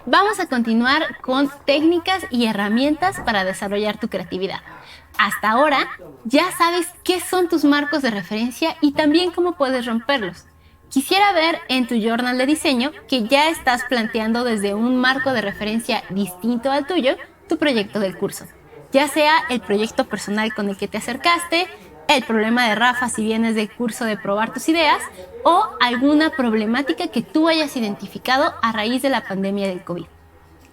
Vamos a continuar con técnicas y herramientas para desarrollar tu creatividad. Hasta ahora ya sabes qué son tus marcos de referencia y también cómo puedes romperlos. Quisiera ver en tu journal de diseño que ya estás planteando desde un marco de referencia distinto al tuyo tu proyecto del curso, ya sea el proyecto personal con el que te acercaste, el problema de Rafa si vienes del curso de probar tus ideas o alguna problemática que tú hayas identificado a raíz de la pandemia del COVID.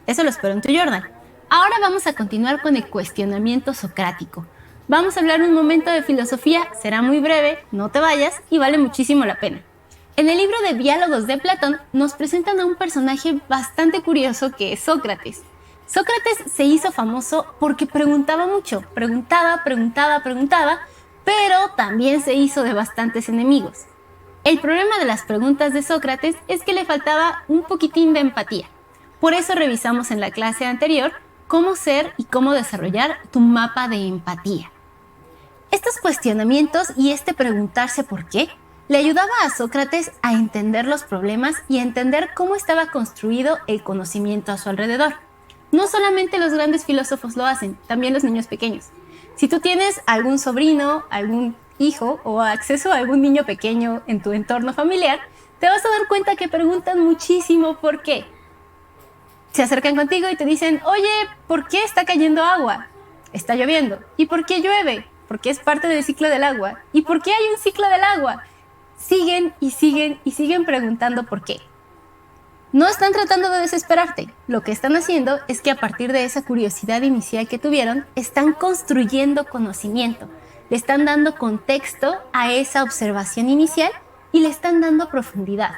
Eso lo espero en tu journal. Ahora vamos a continuar con el cuestionamiento socrático. Vamos a hablar un momento de filosofía, será muy breve, no te vayas y vale muchísimo la pena. En el libro de Diálogos de Platón nos presentan a un personaje bastante curioso que es Sócrates. Sócrates se hizo famoso porque preguntaba mucho, preguntaba, pero también se hizo de bastantes enemigos. El problema de las preguntas de Sócrates es que le faltaba un poquitín de empatía. Por eso revisamos en la clase anterior cómo ser y cómo desarrollar tu mapa de empatía. Estos cuestionamientos y este preguntarse por qué le ayudaba a Sócrates a entender los problemas y a entender cómo estaba construido el conocimiento a su alrededor. No solamente los grandes filósofos lo hacen, también los niños pequeños. Si tú tienes algún sobrino, algún hijo o acceso a algún niño pequeño en tu entorno familiar, te vas a dar cuenta que preguntan muchísimo por qué. Se acercan contigo y te dicen, oye, ¿por qué está cayendo agua? Está lloviendo. ¿Y por qué llueve? Porque es parte del ciclo del agua. ¿Y por qué hay un ciclo del agua? Siguen y siguen y siguen preguntando por qué. No están tratando de desesperarte. Lo que están haciendo es que a partir de esa curiosidad inicial que tuvieron, están construyendo conocimiento. Le están dando contexto a esa observación inicial y le están dando profundidad.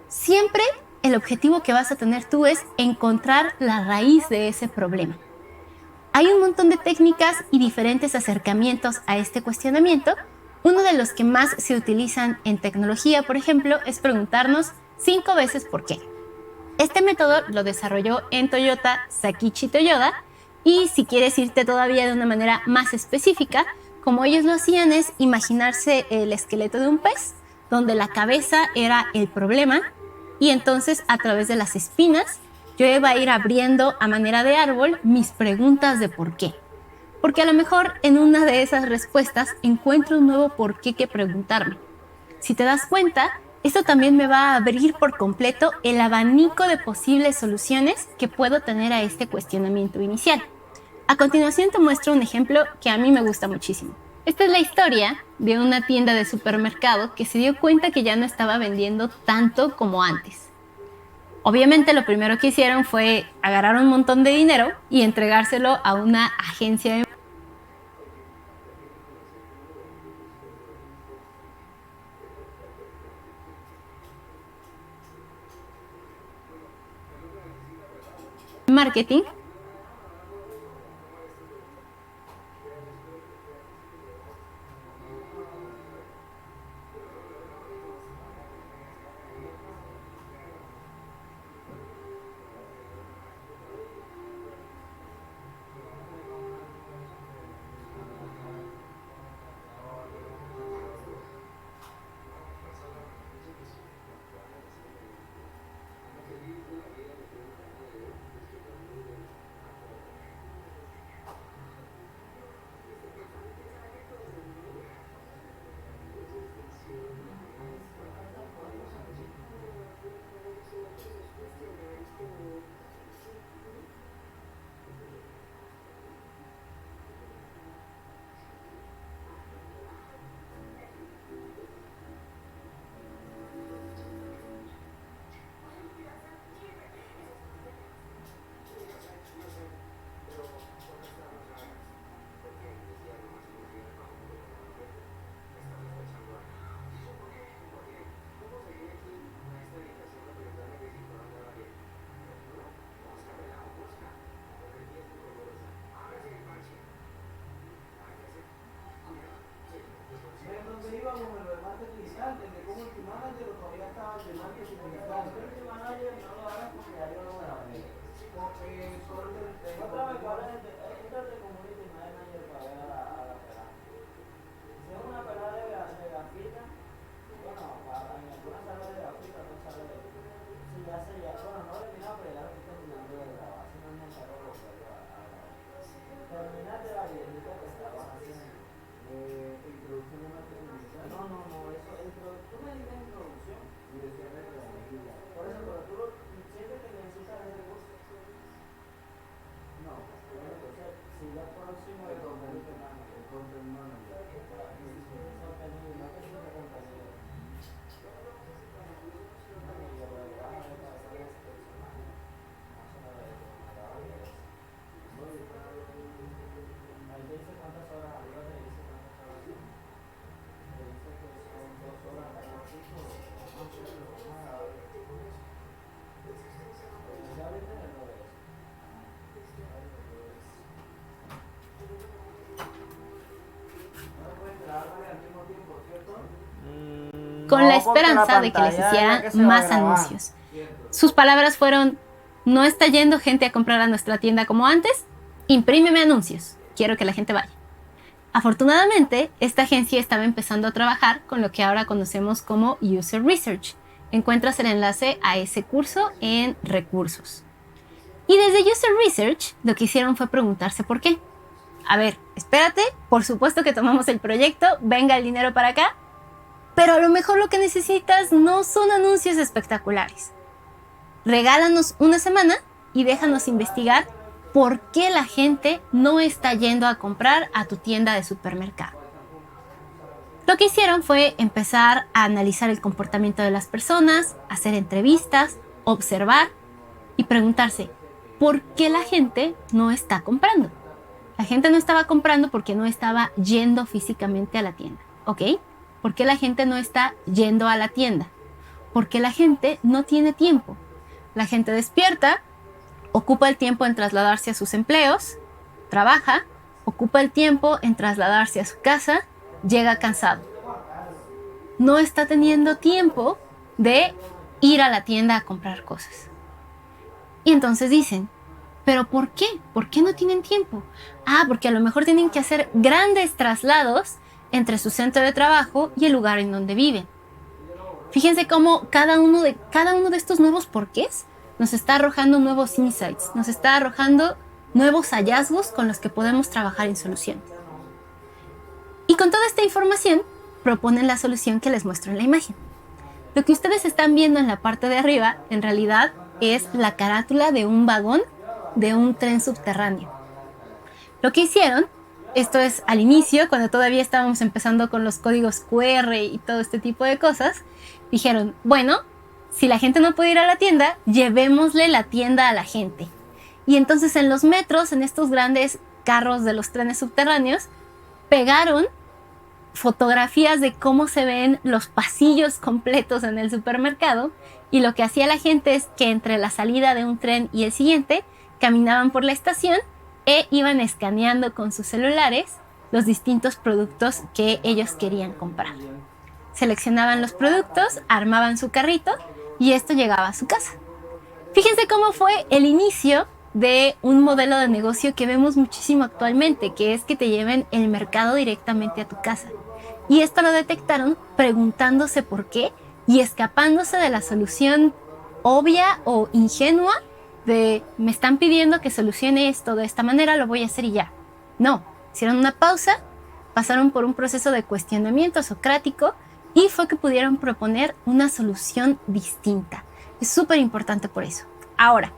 Siempre el objetivo que vas a tener tú es encontrar la raíz de ese problema. Hay un montón de técnicas y diferentes acercamientos a este cuestionamiento. Uno de los que más se utilizan en tecnología, por ejemplo, es preguntarnos 5 veces por qué. Este método lo desarrolló en Toyota Sakichi Toyoda y si quieres irte todavía de una manera más específica, como ellos lo hacían es imaginarse el esqueleto de un pez, donde la cabeza era el problema y entonces a través de las espinas yo iba a ir abriendo a manera de árbol mis preguntas de por qué. Porque a lo mejor en una de esas respuestas encuentro un nuevo por qué que preguntarme. Si te das cuenta, esto también me va a abrir por completo el abanico de posibles soluciones que puedo tener a este cuestionamiento inicial. A continuación te muestro un ejemplo que a mí me gusta muchísimo. Esta es la historia de una tienda de supermercado que se dio cuenta que ya no estaba vendiendo tanto como antes. Obviamente lo primero que hicieron fue agarrar un montón de dinero y entregárselo a una agencia de marketing. con la esperanza de que les hicieran más anuncios. Sus palabras fueron: no está yendo gente a comprar a nuestra tienda como antes, imprímeme anuncios, quiero que la gente vaya. Afortunadamente, esta agencia estaba empezando a trabajar con lo que ahora conocemos como User Research. Encuentras el enlace a ese curso en recursos. Y desde User Research lo que hicieron fue preguntarse por qué. A ver, espérate, por supuesto que tomamos el proyecto, venga el dinero para acá, pero a lo mejor lo que necesitas no son anuncios espectaculares. Regálanos una semana y déjanos investigar por qué la gente no está yendo a comprar a tu tienda de supermercado. Lo que hicieron fue empezar a analizar el comportamiento de las personas, hacer entrevistas, observar y preguntarse por qué la gente no está comprando. La gente no estaba comprando porque no estaba yendo físicamente a la tienda, ¿ok? ¿Por qué la gente no está yendo a la tienda? Porque la gente no tiene tiempo. La gente despierta, ocupa el tiempo en trasladarse a sus empleos, trabaja, ocupa el tiempo en trasladarse a su casa, llega cansado. No está teniendo tiempo de ir a la tienda a comprar cosas. Y entonces dicen, ¿pero por qué? ¿Por qué no tienen tiempo? Porque a lo mejor tienen que hacer grandes traslados entre su centro de trabajo y el lugar en donde viven. Fíjense cómo cada uno de estos nuevos porqués nos está arrojando nuevos insights, nos está arrojando nuevos hallazgos con los que podemos trabajar en soluciones. Y con toda esta información, proponen la solución que les muestro en la imagen. Lo que ustedes están viendo en la parte de arriba, en realidad, es la carátula de un vagón de un tren subterráneo. Lo que hicieron, esto es al inicio, cuando todavía estábamos empezando con los códigos QR y todo este tipo de cosas, dijeron, bueno, si la gente no puede ir a la tienda, llevémosle la tienda a la gente. Y entonces en los metros, en estos grandes carros de los trenes subterráneos, pegaron fotografías de cómo se ven los pasillos completos en el supermercado, y lo que hacía la gente es que entre la salida de un tren y el siguiente, caminaban por la estación e iban escaneando con sus celulares los distintos productos que ellos querían comprar. Seleccionaban los productos, armaban su carrito y esto llegaba a su casa. Fíjense cómo fue el inicio de un modelo de negocio que vemos muchísimo actualmente, que es que te lleven el mercado directamente a tu casa. Y esto lo detectaron preguntándose por qué y escapándose de la solución obvia o ingenua de me están pidiendo que solucione esto de esta manera, lo voy a hacer y ya. No, hicieron una pausa, pasaron por un proceso de cuestionamiento socrático y fue que pudieron proponer una solución distinta. Es súper importante por eso. Ahora,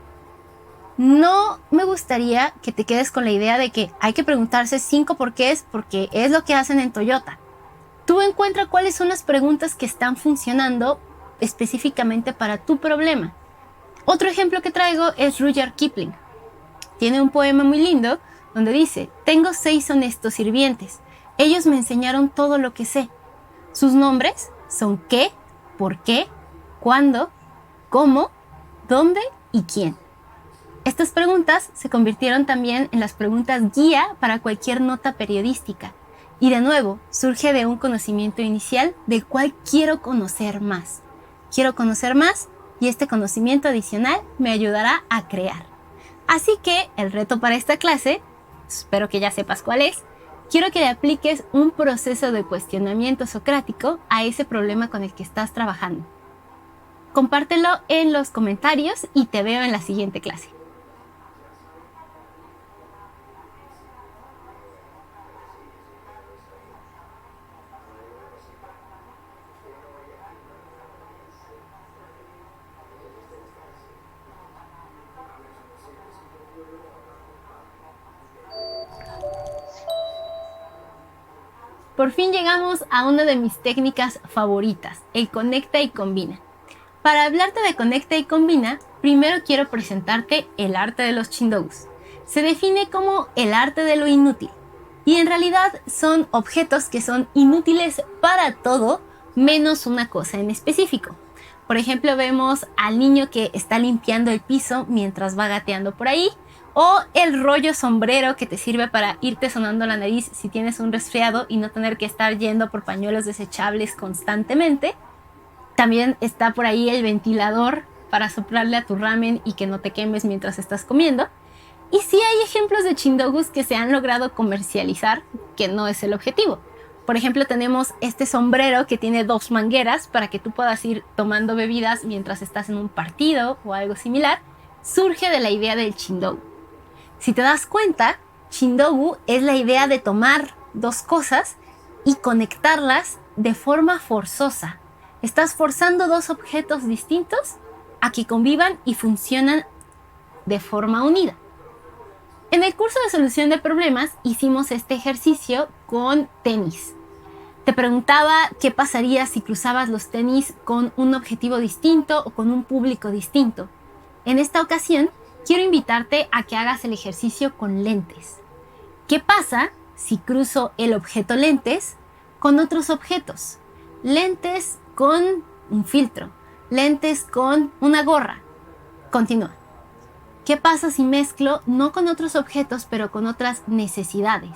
no me gustaría que te quedes con la idea de que hay que preguntarse 5 porqués porque es lo que hacen en Toyota. Tú encuentra cuáles son las preguntas que están funcionando específicamente para tu problema. Otro ejemplo que traigo es Rudyard Kipling. Tiene un poema muy lindo donde dice, tengo 6 honestos sirvientes. Ellos me enseñaron todo lo que sé. Sus nombres son qué, por qué, cuándo, cómo, dónde y quién. Estas preguntas se convirtieron también en las preguntas guía para cualquier nota periodística. Y de nuevo, surge de un conocimiento inicial del cual quiero conocer más. Quiero conocer más y este conocimiento adicional me ayudará a crear. Así que el reto para esta clase, espero que ya sepas cuál es, quiero que le apliques un proceso de cuestionamiento socrático a ese problema con el que estás trabajando. Compártelo en los comentarios y te veo en la siguiente clase. Por fin llegamos a una de mis técnicas favoritas, el conecta y combina. Para hablarte de conecta y combina, primero quiero presentarte el arte de los chindogos. Se define como el arte de lo inútil. Y en realidad son objetos que son inútiles para todo, menos una cosa en específico. Por ejemplo, vemos al niño que está limpiando el piso mientras va gateando por ahí, o el rollo sombrero que te sirve para irte sonando la nariz si tienes un resfriado y no tener que estar yendo por pañuelos desechables constantemente. También está por ahí el ventilador para soplarle a tu ramen y que no te quemes mientras estás comiendo. Y sí hay ejemplos de chindogus que se han logrado comercializar, que no es el objetivo. Por ejemplo, tenemos este sombrero que tiene 2 mangueras para que tú puedas ir tomando bebidas mientras estás en un partido o algo similar. Surge de la idea del chindogu. Si te das cuenta, chindogu es la idea de tomar 2 cosas y conectarlas de forma forzosa. Estás forzando 2 objetos distintos a que convivan y funcionan de forma unida. En el curso de solución de problemas hicimos este ejercicio con tenis. Te preguntaba qué pasaría si cruzabas los tenis con un objetivo distinto o con un público distinto. En esta ocasión, quiero invitarte a que hagas el ejercicio con lentes. ¿Qué pasa si cruzo el objeto lentes con otros objetos? Lentes con un filtro, lentes con una gorra. Continúa. ¿Qué pasa si mezclo no con otros objetos, pero con otras necesidades?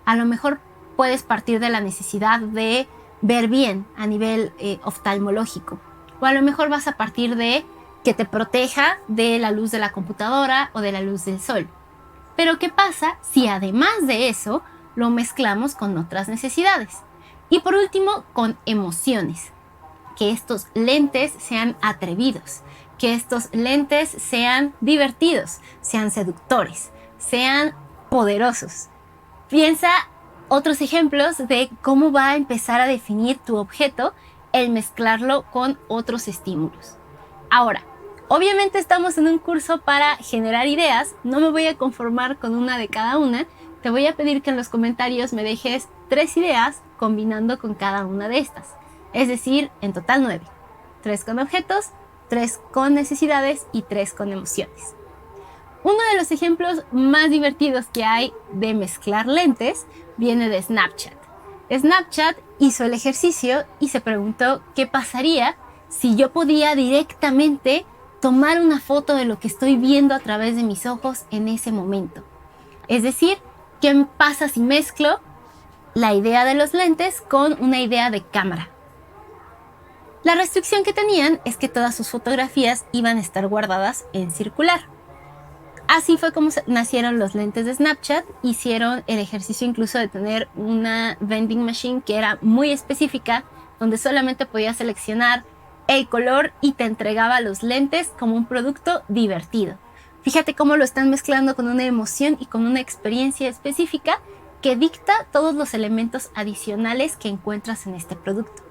A lo mejor puedes partir de la necesidad de ver bien a nivel oftalmológico. O a lo mejor vas a partir de que te proteja de la luz de la computadora o de la luz del sol. Pero ¿qué pasa si además de eso lo mezclamos con otras necesidades? Y por último, con emociones. Que estos lentes sean atrevidos, que estos lentes sean divertidos, sean seductores, sean poderosos. Piensa otros ejemplos de cómo va a empezar a definir tu objeto el mezclarlo con otros estímulos. Ahora, obviamente estamos en un curso para generar ideas, no me voy a conformar con una de cada una, te voy a pedir que en los comentarios me dejes 3 ideas combinando con cada una de estas. Es decir, en total 9. 3 con objetos, 3 con necesidades y 3 con emociones. Uno de los ejemplos más divertidos que hay de mezclar lentes viene de Snapchat. Snapchat hizo el ejercicio y se preguntó qué pasaría si yo podía directamente tomar una foto de lo que estoy viendo a través de mis ojos en ese momento. Es decir, ¿qué pasa si mezclo la idea de los lentes con una idea de cámara? La restricción que tenían es que todas sus fotografías iban a estar guardadas en circular. Así fue como nacieron los lentes de Snapchat. Hicieron el ejercicio incluso de tener una vending machine que era muy específica, donde solamente podías seleccionar el color y te entregaba los lentes como un producto divertido. Fíjate cómo lo están mezclando con una emoción y con una experiencia específica que dicta todos los elementos adicionales que encuentras en este producto.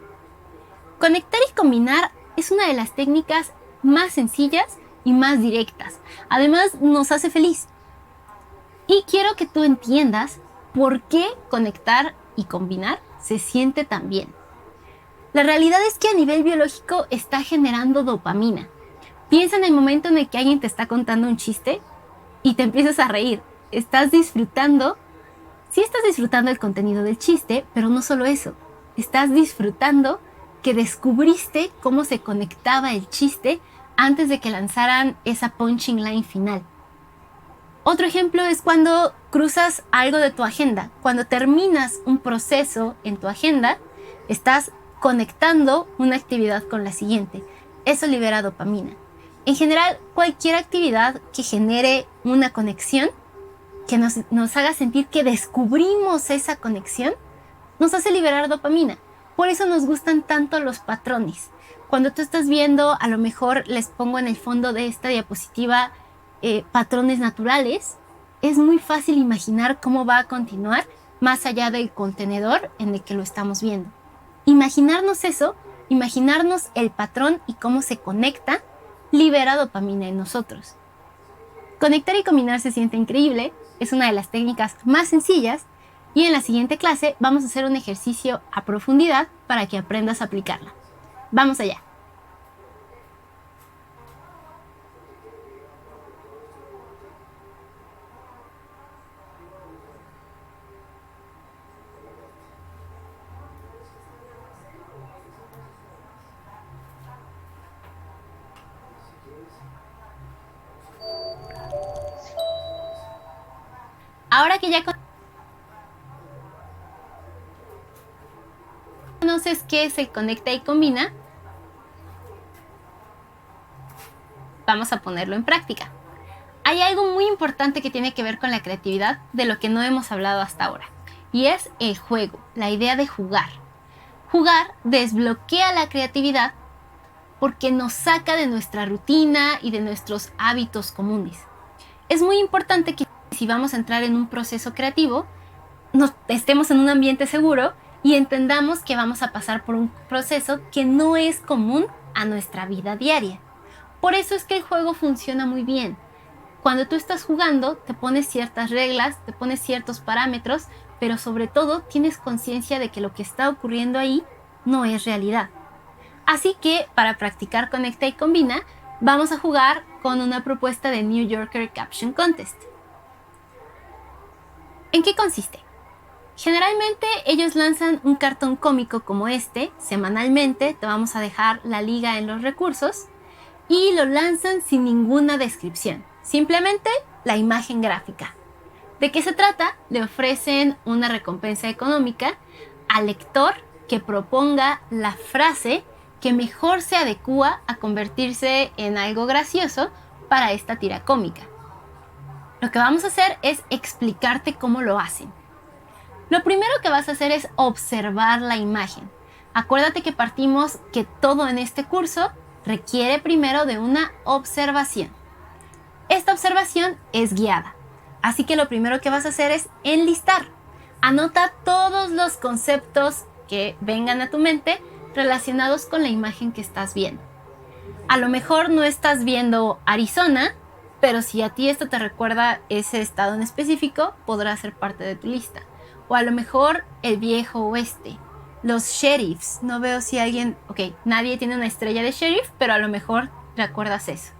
Conectar y combinar es una de las técnicas más sencillas y más directas. Además, nos hace feliz. Y quiero que tú entiendas por qué conectar y combinar se siente tan bien. La realidad es que a nivel biológico está generando dopamina. Piensa en el momento en el que alguien te está contando un chiste y te empiezas a reír. Estás disfrutando, sí estás disfrutando el contenido del chiste, pero no solo eso. Estás disfrutando que descubriste cómo se conectaba el chiste antes de que lanzaran esa punching line final. Otro ejemplo es cuando cruzas algo de tu agenda. Cuando terminas un proceso en tu agenda, estás conectando una actividad con la siguiente. Eso libera dopamina. En general, cualquier actividad que genere una conexión, que nos haga sentir que descubrimos esa conexión, nos hace liberar dopamina. Por eso nos gustan tanto los patrones. Cuando tú estás viendo, a lo mejor les pongo en el fondo de esta diapositiva patrones naturales, es muy fácil imaginar cómo va a continuar más allá del contenedor en el que lo estamos viendo. Imaginarnos eso, imaginarnos el patrón y cómo se conecta, libera dopamina en nosotros. Conectar y combinar se siente increíble, es una de las técnicas más sencillas y en la siguiente clase vamos a hacer un ejercicio a profundidad para que aprendas a aplicarla. ¡Vamos allá! Ahora que ya conoces qué es el conecta y combina, vamos a ponerlo en práctica. Hay algo muy importante que tiene que ver con la creatividad de lo que no hemos hablado hasta ahora, y es el juego, la idea de jugar. Jugar desbloquea la creatividad porque nos saca de nuestra rutina y de nuestros hábitos comunes. Es muy importante que si vamos a entrar en un proceso creativo, estemos en un ambiente seguro y entendamos que vamos a pasar por un proceso que no es común a nuestra vida diaria. Por eso es que el juego funciona muy bien. Cuando tú estás jugando, te pones ciertas reglas, te pones ciertos parámetros, pero sobre todo tienes conciencia de que lo que está ocurriendo ahí no es realidad. Así que, para practicar Conecta y Combina, vamos a jugar con una propuesta de New Yorker Caption Contest. ¿En qué consiste? Generalmente ellos lanzan un cartón cómico como este, semanalmente, te vamos a dejar la liga en los recursos, y lo lanzan sin ninguna descripción, simplemente la imagen gráfica. ¿De qué se trata? Le ofrecen una recompensa económica al lector que proponga la frase que mejor se adecúa a convertirse en algo gracioso para esta tira cómica. Lo que vamos a hacer es explicarte cómo lo hacen. Lo primero que vas a hacer es observar la imagen. Acuérdate que partimos que todo en este curso requiere primero de una observación. Esta observación es guiada, así que lo primero que vas a hacer es enlistar. Anota todos los conceptos que vengan a tu mente relacionados con la imagen que estás viendo. A lo mejor no estás viendo Arizona, pero si a ti esto te recuerda ese estado en específico, podrá ser parte de tu lista. O a lo mejor el viejo oeste, los sheriffs. No veo si alguien... nadie tiene una estrella de sheriff, pero a lo mejor recuerdas eso.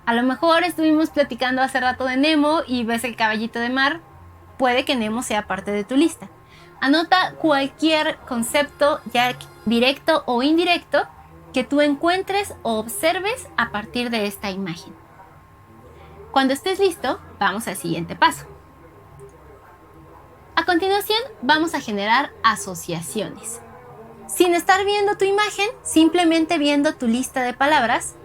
A lo mejor estuvimos platicando hace rato de Nemo y ves el caballito de mar. Puede que Nemo sea parte de tu lista. Anota cualquier concepto, ya directo o indirecto, que tú encuentres o observes a partir de esta imagen. Cuando estés listo, vamos al siguiente paso. A continuación, vamos a generar asociaciones. Sin estar viendo tu imagen, simplemente viendo tu lista de palabras,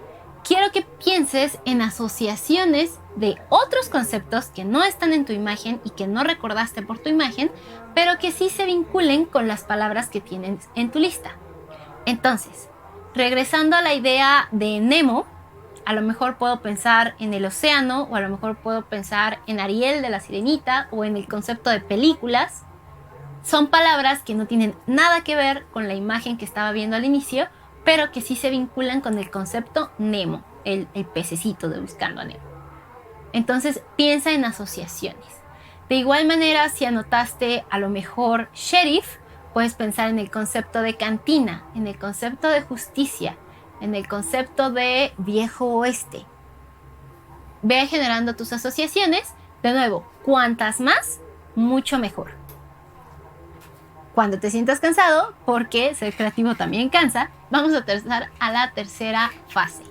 quiero que pienses en asociaciones de otros conceptos que no están en tu imagen y que no recordaste por tu imagen, pero que sí se vinculen con las palabras que tienes en tu lista. Entonces, regresando a la idea de Nemo, a lo mejor puedo pensar en el océano, o a lo mejor puedo pensar en Ariel de la Sirenita, o en el concepto de películas. Son palabras que no tienen nada que ver con la imagen que estaba viendo al inicio, pero que sí se vinculan con el concepto Nemo, el pececito de Buscando a Nemo. Entonces piensa en asociaciones. De igual manera, si anotaste a lo mejor sheriff, puedes pensar en el concepto de cantina, en el concepto de justicia, en el concepto de viejo oeste. Ve generando tus asociaciones. De nuevo, cuantas más, mucho mejor. Cuando te sientas cansado, porque ser creativo también cansa, vamos a pasar a la tercera fase.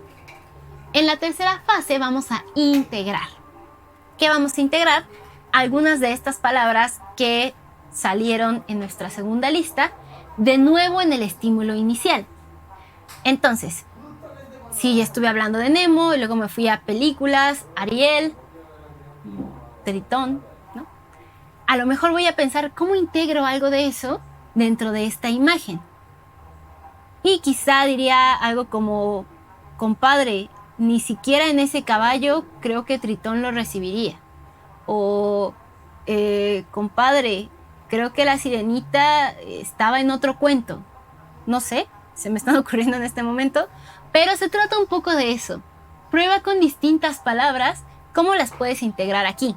En la tercera fase vamos a integrar. ¿Qué vamos a integrar? Algunas de estas palabras que salieron en nuestra segunda lista, de nuevo en el estímulo inicial. Entonces, si ya estuve hablando de Nemo y luego me fui a películas, Ariel, Tritón, ¿no? A lo mejor voy a pensar cómo integro algo de eso dentro de esta imagen. Y quizá diría algo como, compadre, ni siquiera en ese caballo creo que Tritón lo recibiría. O, compadre, creo que la sirenita estaba en otro cuento. No sé, se me están ocurriendo en este momento, pero se trata un poco de eso. Prueba con distintas palabras cómo las puedes integrar aquí.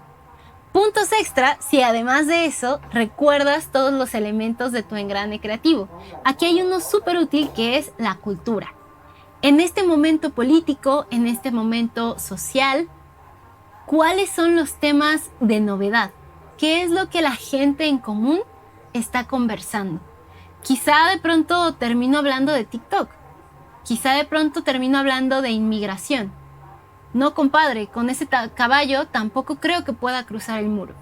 Puntos extra si además de eso recuerdas todos los elementos de tu engrane creativo. Aquí hay uno súper útil que es la cultura. En este momento político, en este momento social, ¿cuáles son los temas de novedad? ¿Qué es lo que la gente en común está conversando? Quizá de pronto termino hablando de TikTok. Quizá de pronto termino hablando de inmigración. No, compadre, con ese caballo tampoco creo que pueda cruzar el muro.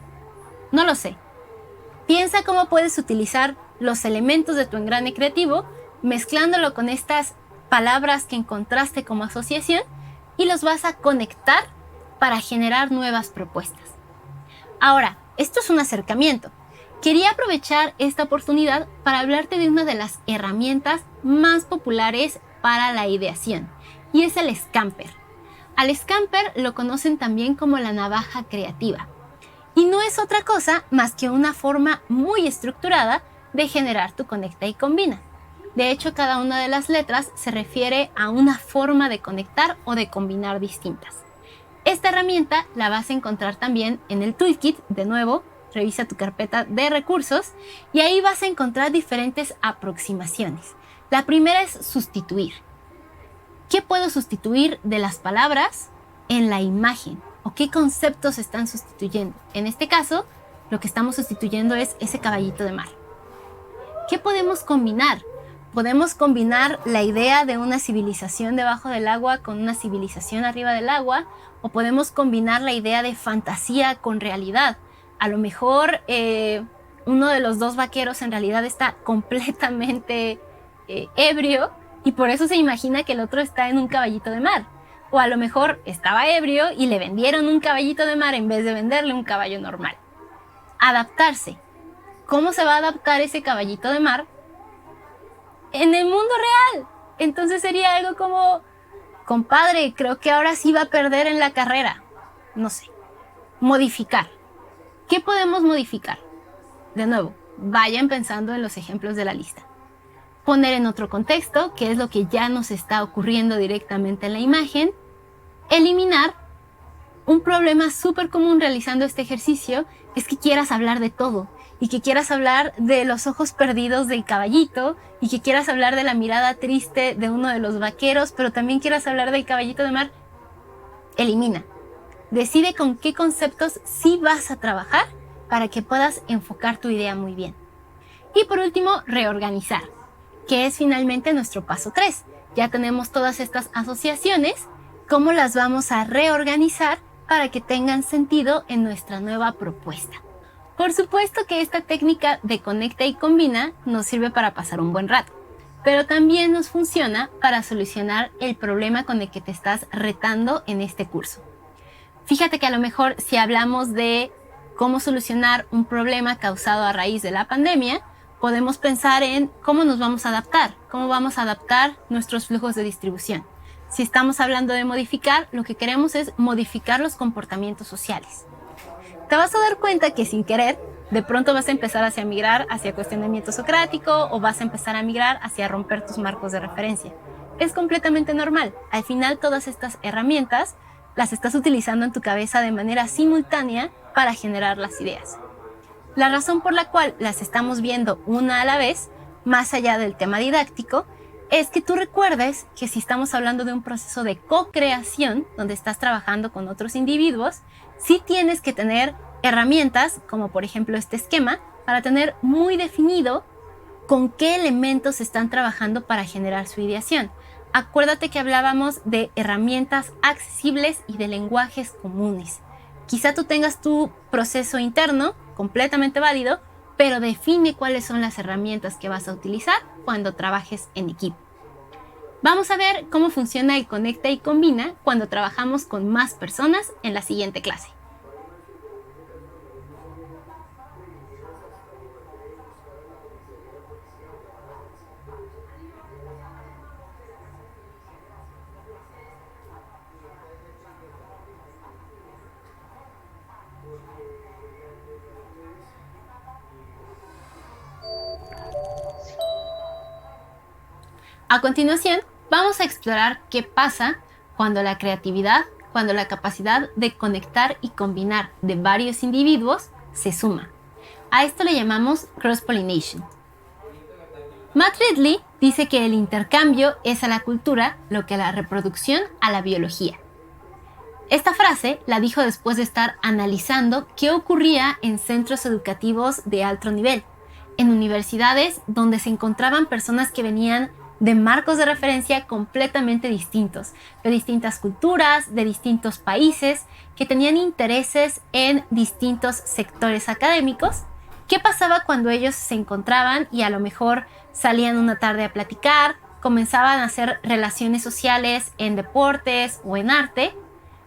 No lo sé. Piensa cómo puedes utilizar los elementos de tu engrane creativo, mezclándolo con estas palabras que encontraste como asociación, y los vas a conectar para generar nuevas propuestas. Ahora, esto es un acercamiento. Quería aprovechar esta oportunidad para hablarte de una de las herramientas más populares para la ideación, y es el Scamper. Al Scamper lo conocen también como la navaja creativa, y no es otra cosa más que una forma muy estructurada de generar tu conecta y combina. De hecho, cada una de las letras se refiere a una forma de conectar o de combinar distintas. Esta herramienta la vas a encontrar también en el toolkit. De nuevo, revisa tu carpeta de recursos y ahí vas a encontrar diferentes aproximaciones. La primera es sustituir. ¿Qué puedo sustituir de las palabras en la imagen? ¿O qué conceptos se están sustituyendo? En este caso, lo que estamos sustituyendo es ese caballito de mar. ¿Qué podemos combinar? Podemos combinar la idea de una civilización debajo del agua con una civilización arriba del agua, o podemos combinar la idea de fantasía con realidad. A lo mejor uno de los dos vaqueros en realidad está completamente ebrio y por eso se imagina que el otro está en un caballito de mar. O a lo mejor estaba ebrio y le vendieron un caballito de mar en vez de venderle un caballo normal. Adaptarse. ¿Cómo se va a adaptar ese caballito de mar en el mundo real? Entonces sería algo como: compadre, creo que ahora sí va a perder en la carrera. No sé. Modificar. ¿Qué podemos modificar? De nuevo, vayan pensando en los ejemplos de la lista. Poner en otro contexto, que es lo que ya nos está ocurriendo directamente en la imagen. Eliminar. Un problema súper común realizando este ejercicio es que quieras hablar de todo, y que quieras hablar de los ojos perdidos del caballito, y que quieras hablar de la mirada triste de uno de los vaqueros, pero también quieras hablar del caballito de mar. Elimina. Decide con qué conceptos sí vas a trabajar para que puedas enfocar tu idea muy bien. Y por último, reorganizar, que es finalmente nuestro paso 3. Ya tenemos todas estas asociaciones, ¿cómo las vamos a reorganizar para que tengan sentido en nuestra nueva propuesta? Por supuesto que esta técnica de conecta y combina nos sirve para pasar un buen rato, pero también nos funciona para solucionar el problema con el que te estás retando en este curso. Fíjate que a lo mejor si hablamos de cómo solucionar un problema causado a raíz de la pandemia, podemos pensar en cómo nos vamos a adaptar, cómo vamos a adaptar nuestros flujos de distribución. Si estamos hablando de modificar, lo que queremos es modificar los comportamientos sociales. Te vas a dar cuenta que sin querer, de pronto vas a empezar hacia migrar hacia cuestionamiento socrático, o vas a empezar a migrar hacia romper tus marcos de referencia. Es completamente normal. Al final, todas estas herramientas las estás utilizando en tu cabeza de manera simultánea para generar las ideas. La razón por la cual las estamos viendo una a la vez, más allá del tema didáctico, es que tú recuerdes que si estamos hablando de un proceso de co-creación, donde estás trabajando con otros individuos, sí tienes que tener herramientas, como por ejemplo este esquema, para tener muy definido con qué elementos están trabajando para generar su ideación. Acuérdate que hablábamos de herramientas accesibles y de lenguajes comunes. Quizá tú tengas tu proceso interno completamente válido, pero define cuáles son las herramientas que vas a utilizar cuando trabajes en equipo. Vamos a ver cómo funciona el conecta y combina cuando trabajamos con más personas en la siguiente clase. A continuación, vamos a explorar qué pasa cuando la creatividad, cuando la capacidad de conectar y combinar de varios individuos se suma. A esto le llamamos cross-pollination. Matt Ridley dice que el intercambio es a la cultura lo que la reproducción a la biología. Esta frase la dijo después de estar analizando qué ocurría en centros educativos de alto nivel, en universidades donde se encontraban personas que venían de marcos de referencia completamente distintos, de distintas culturas, de distintos países, que tenían intereses en distintos sectores académicos. ¿Qué pasaba cuando ellos se encontraban y a lo mejor salían una tarde a platicar, comenzaban a hacer relaciones sociales en deportes o en arte,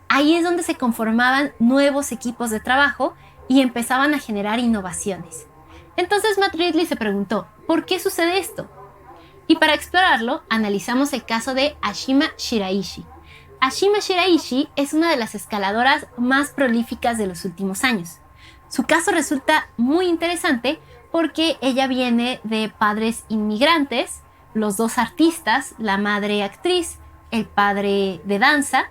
ahí es donde se conformaban nuevos equipos de trabajo y empezaban a generar innovaciones. Entonces Matt Ridley se preguntó, ¿por qué sucede esto? Y para explorarlo, analizamos el caso de Ashima Shiraishi. Ashima Shiraishi es una de las escaladoras más prolíficas de los últimos años. Su caso resulta muy interesante porque ella viene de padres inmigrantes, los dos artistas, la madre actriz, el padre de danza,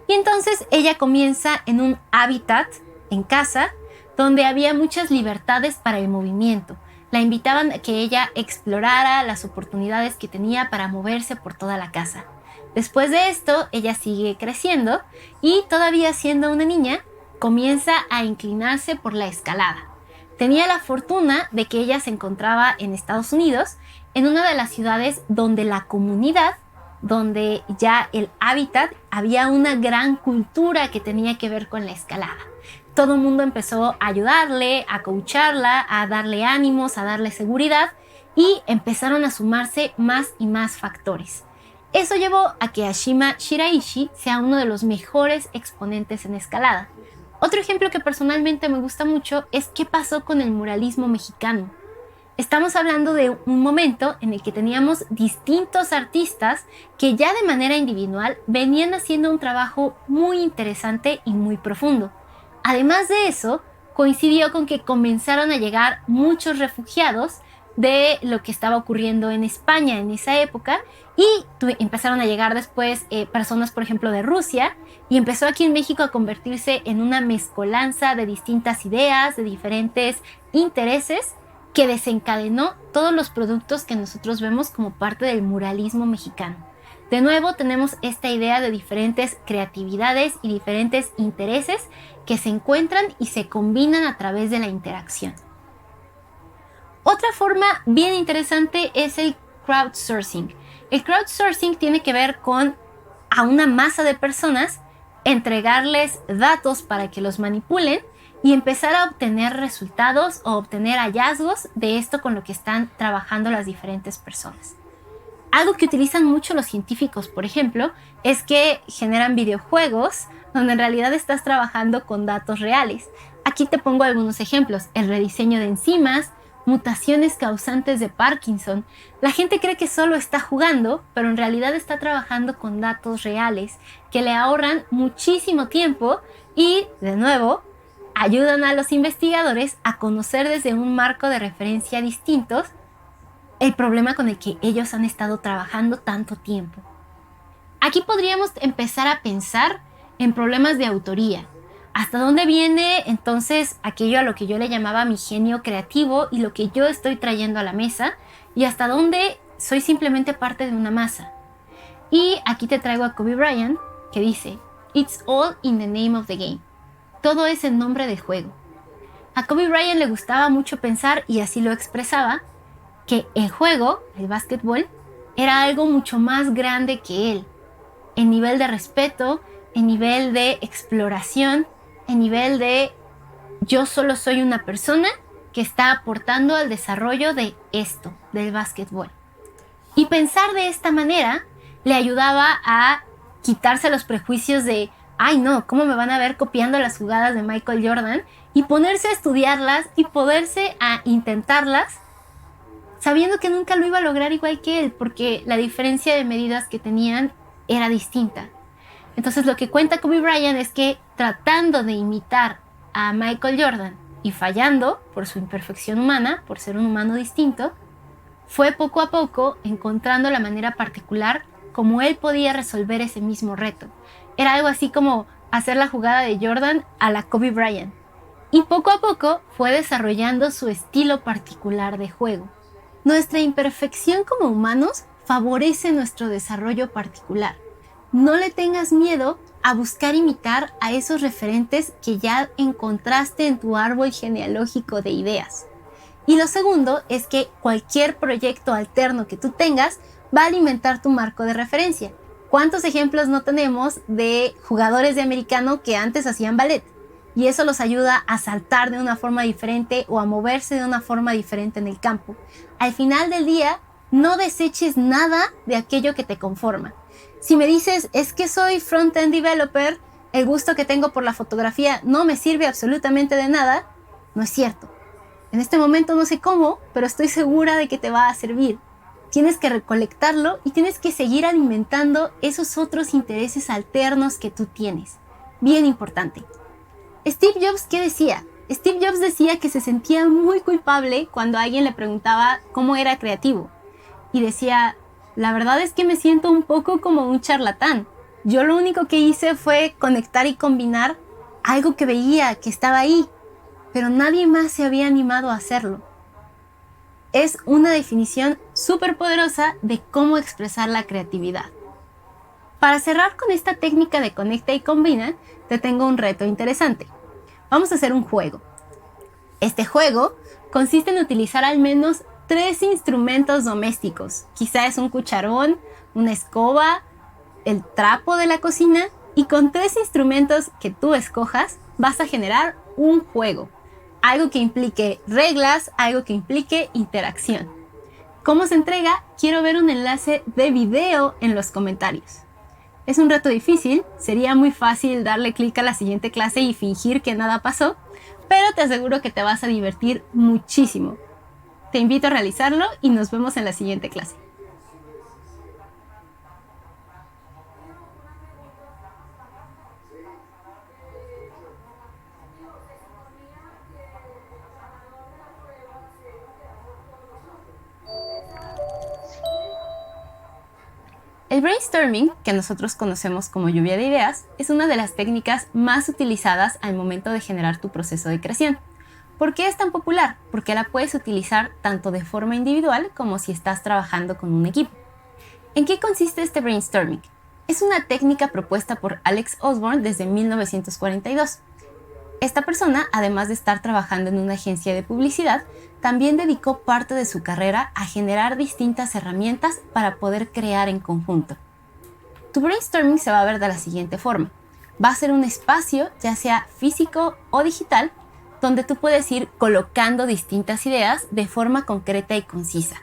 y entonces ella comienza en un hábitat en casa donde había muchas libertades para el movimiento. La invitaban a que ella explorara las oportunidades que tenía para moverse por toda la casa. Después de esto, ella sigue creciendo y todavía siendo una niña, comienza a inclinarse por la escalada. Tenía la fortuna de que ella se encontraba en Estados Unidos, en una de las ciudades donde la comunidad, donde ya el hábitat, había una gran cultura que tenía que ver con la escalada. Todo el mundo empezó a ayudarle, a coacharla, a darle ánimos, a darle seguridad y empezaron a sumarse más y más factores. Eso llevó a que Ashima Shiraishi sea uno de los mejores exponentes en escalada. Otro ejemplo que personalmente me gusta mucho es qué pasó con el muralismo mexicano. Estamos hablando de un momento en el que teníamos distintos artistas que ya de manera individual venían haciendo un trabajo muy interesante y muy profundo. Además de eso, coincidió con que comenzaron a llegar muchos refugiados de lo que estaba ocurriendo en España en esa época y empezaron a llegar después personas, por ejemplo, de Rusia, y empezó aquí en México a convertirse en una mezcolanza de distintas ideas, de diferentes intereses, que desencadenó todos los productos que nosotros vemos como parte del muralismo mexicano. De nuevo tenemos esta idea de diferentes creatividades y diferentes intereses que se encuentran y se combinan a través de la interacción. Otra forma bien interesante es el crowdsourcing. El crowdsourcing tiene que ver con a una masa de personas entregarles datos para que los manipulen y empezar a obtener resultados o obtener hallazgos de esto con lo que están trabajando las diferentes personas. Algo que utilizan mucho los científicos, por ejemplo, es que generan videojuegos donde en realidad estás trabajando con datos reales. Aquí te pongo algunos ejemplos: el rediseño de enzimas, mutaciones causantes de Parkinson. La gente cree que solo está jugando, pero en realidad está trabajando con datos reales que le ahorran muchísimo tiempo y, de nuevo, ayudan a los investigadores a conocer desde un marco de referencia distintos el problema con el que ellos han estado trabajando tanto tiempo. Aquí podríamos empezar a pensar en problemas de autoría. ¿Hasta dónde viene entonces aquello a lo que yo le llamaba mi genio creativo y lo que yo estoy trayendo a la mesa? ¿Y hasta dónde soy simplemente parte de una masa? Y aquí te traigo a Kobe Bryant, que dice: "It's all in the name of the game". Todo es en nombre del juego. A Kobe Bryant le gustaba mucho pensar, y así lo expresaba, que el juego, el básquetbol, era algo mucho más grande que él, en nivel de respeto, en nivel de exploración, en nivel de yo solo soy una persona que está aportando al desarrollo de esto, del básquetbol. Y pensar de esta manera le ayudaba a quitarse los prejuicios de ay no, ¿cómo me van a ver copiando las jugadas de Michael Jordan? Y ponerse a estudiarlas y poderse a intentarlas sabiendo que nunca lo iba a lograr igual que él, porque la diferencia de medidas que tenían era distinta. Entonces lo que cuenta Kobe Bryant es que tratando de imitar a Michael Jordan y fallando por su imperfección humana, por ser un humano distinto, fue poco a poco encontrando la manera particular como él podía resolver ese mismo reto. Era algo así como hacer la jugada de Jordan a la Kobe Bryant. Y poco a poco fue desarrollando su estilo particular de juego. Nuestra imperfección como humanos favorece nuestro desarrollo particular. No le tengas miedo a buscar imitar a esos referentes que ya encontraste en tu árbol genealógico de ideas. Y lo segundo es que cualquier proyecto alterno que tú tengas va a alimentar tu marco de referencia. ¿Cuántos ejemplos no tenemos de jugadores de americano que antes hacían ballet? Y eso los ayuda a saltar de una forma diferente o a moverse de una forma diferente en el campo. Al final del día, No deseches nada de aquello que te conforma. Si me dices, es que soy front-end developer, el gusto que tengo por la fotografía no me sirve absolutamente de nada, no es cierto. En este momento no sé cómo, pero estoy segura de que te va a servir. Tienes que recolectarlo y tienes que seguir alimentando esos otros intereses alternos que tú tienes. Bien importante. Steve Jobs, ¿qué decía? Steve Jobs decía que se sentía muy culpable cuando alguien le preguntaba cómo era creativo. Y decía, la verdad es que me siento un poco como un charlatán. Yo lo único que hice fue conectar y combinar algo que veía, que estaba ahí, pero nadie más se había animado a hacerlo. Es una definición súper poderosa de cómo expresar la creatividad. Para cerrar con esta técnica de conecta y combina, te tengo un reto interesante. Vamos a hacer un juego. Este juego consiste en utilizar al menos 3 instrumentos domésticos. Quizá es un cucharón, una escoba, el trapo de la cocina, y con 3 instrumentos que tú escojas vas a generar un juego. Algo que implique reglas, algo que implique interacción. ¿Cómo se entrega? Quiero ver un enlace de video en los comentarios. Es un reto difícil, sería muy fácil darle clic a la siguiente clase y fingir que nada pasó, pero te aseguro que te vas a divertir muchísimo. Te invito a realizarlo y nos vemos en la siguiente clase. El brainstorming, que nosotros conocemos como lluvia de ideas, es una de las técnicas más utilizadas al momento de generar tu proceso de creación. ¿Por qué es tan popular? Porque la puedes utilizar tanto de forma individual como si estás trabajando con un equipo. ¿En qué consiste este brainstorming? Es una técnica propuesta por Alex Osborne desde 1942. Esta persona, además de estar trabajando en una agencia de publicidad, también dedicó parte de su carrera a generar distintas herramientas para poder crear en conjunto. Tu brainstorming se va a ver de la siguiente forma. Va a ser un espacio, ya sea físico o digital, donde tú puedes ir colocando distintas ideas de forma concreta y concisa.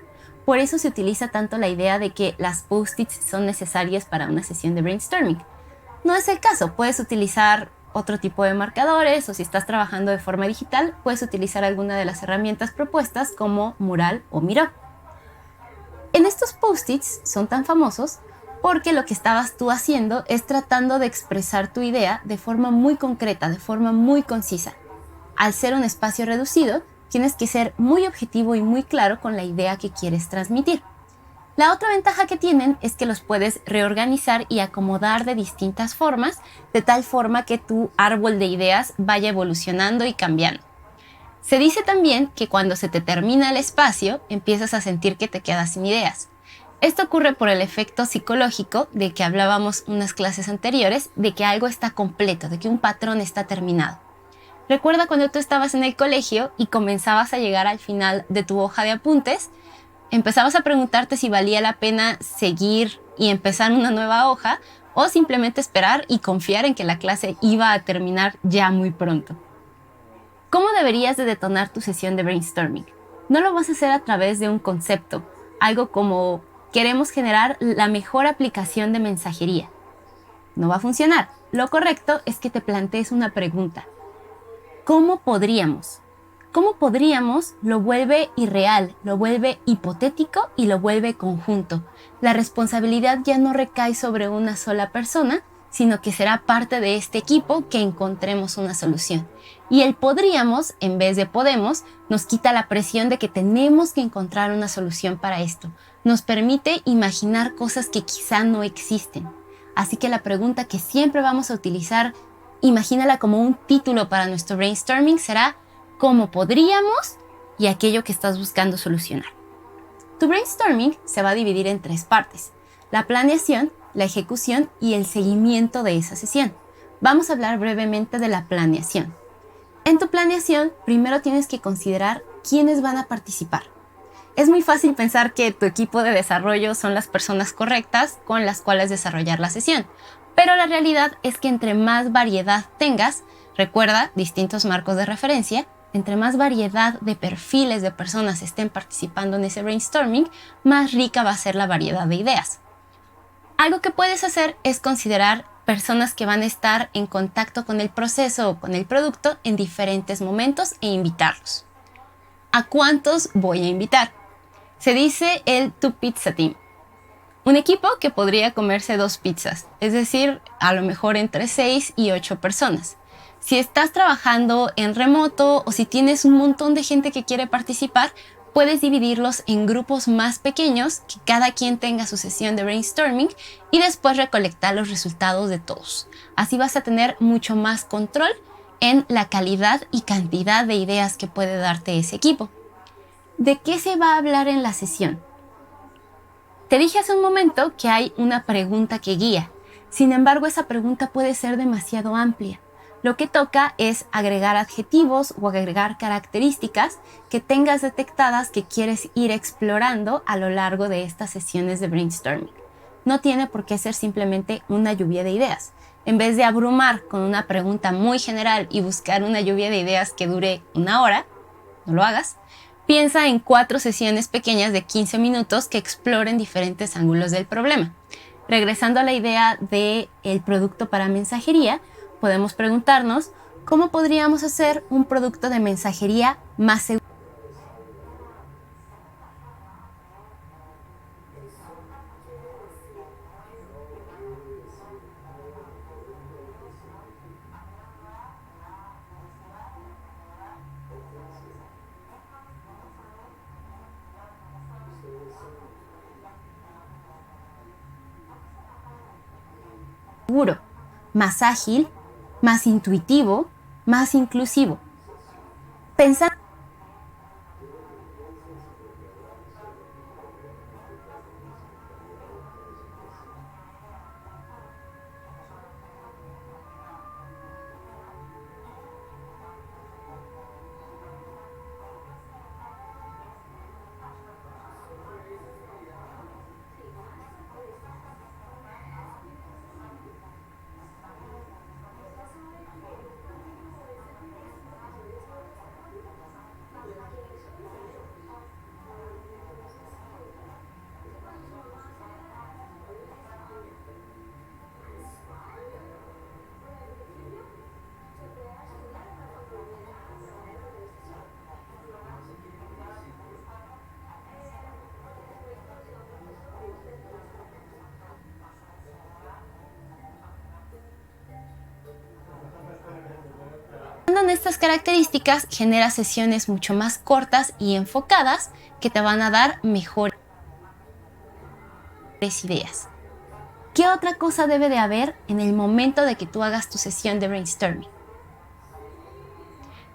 Por eso se utiliza tanto la idea de que las post-its son necesarias para una sesión de brainstorming. No es el caso, puedes utilizar otro tipo de marcadores, o si estás trabajando de forma digital, puedes utilizar alguna de las herramientas propuestas como Mural o Miro. En estos post-its son tan famosos porque lo que estabas tú haciendo es tratando de expresar tu idea de forma muy concreta, de forma muy concisa. Al ser un espacio reducido, tienes que ser muy objetivo y muy claro con la idea que quieres transmitir. La otra ventaja que tienen es que los puedes reorganizar y acomodar de distintas formas, de tal forma que tu árbol de ideas vaya evolucionando y cambiando. Se dice también que cuando se te termina el espacio, empiezas a sentir que te quedas sin ideas. Esto ocurre por el efecto psicológico de que hablábamos unas clases anteriores, de que algo está completo, de que un patrón está terminado. Recuerda cuando tú estabas en el colegio y comenzabas a llegar al final de tu hoja de apuntes, empezabas a preguntarte si valía la pena seguir y empezar una nueva hoja o simplemente esperar y confiar en que la clase iba a terminar ya muy pronto. ¿Cómo deberías de detonar tu sesión de brainstorming? No lo vas a hacer a través de un concepto, algo como queremos generar la mejor aplicación de mensajería. No va a funcionar. Lo correcto es que te plantees una pregunta. ¿Cómo podríamos? ¿Cómo podríamos? Lo vuelve irreal, lo vuelve hipotético y lo vuelve conjunto. La responsabilidad ya no recae sobre una sola persona, sino que será parte de este equipo que encontremos una solución. Y el podríamos, en vez de podemos, nos quita la presión de que tenemos que encontrar una solución para esto. Nos permite imaginar cosas que quizá no existen. Así que la pregunta que siempre vamos a utilizar, imagínala como un título para nuestro brainstorming, será ¿cómo podríamos? Y aquello que estás buscando solucionar. Tu brainstorming se va a dividir en 3 partes: la planeación, la ejecución y el seguimiento de esa sesión. Vamos a hablar brevemente de la planeación. En tu planeación, primero tienes que considerar quiénes van a participar. Es muy fácil pensar que tu equipo de desarrollo son las personas correctas con las cuales desarrollar la sesión, pero la realidad es que entre más variedad tengas, recuerda distintos marcos de referencia, Entre más variedad de perfiles de personas estén participando en ese brainstorming, más rica va a ser la variedad de ideas. Algo que puedes hacer es considerar personas que van a estar en contacto con el proceso o con el producto en diferentes momentos e invitarlos. ¿A cuántos voy a invitar? Se dice el Two Pizza Team. Un equipo que podría comerse 2 pizzas, es decir, a lo mejor entre 6 y 8 personas. Si estás trabajando en remoto o si tienes un montón de gente que quiere participar, puedes dividirlos en grupos más pequeños, que cada quien tenga su sesión de brainstorming y después recolectar los resultados de todos. Así vas a tener mucho más control en la calidad y cantidad de ideas que puede darte ese equipo. ¿De qué se va a hablar en la sesión? Te dije hace un momento que hay una pregunta que guía. Sin embargo, esa pregunta puede ser demasiado amplia. Lo que toca es agregar adjetivos o agregar características que tengas detectadas que quieres ir explorando a lo largo de estas sesiones de brainstorming. No tiene por qué ser simplemente una lluvia de ideas. En vez de abrumar con una pregunta muy general y buscar una lluvia de ideas que dure 1 hora, no lo hagas. Piensa en 4 sesiones pequeñas de 15 minutos que exploren diferentes ángulos del problema. Regresando a la idea del producto para mensajería, podemos preguntarnos cómo podríamos hacer un producto de mensajería más seguro. Más ágil, más intuitivo, más inclusivo. Pensando en estas características, genera sesiones mucho más cortas y enfocadas que te van a dar mejores ideas. ¿Qué otra cosa debe de haber en el momento de que tú hagas tu sesión de brainstorming?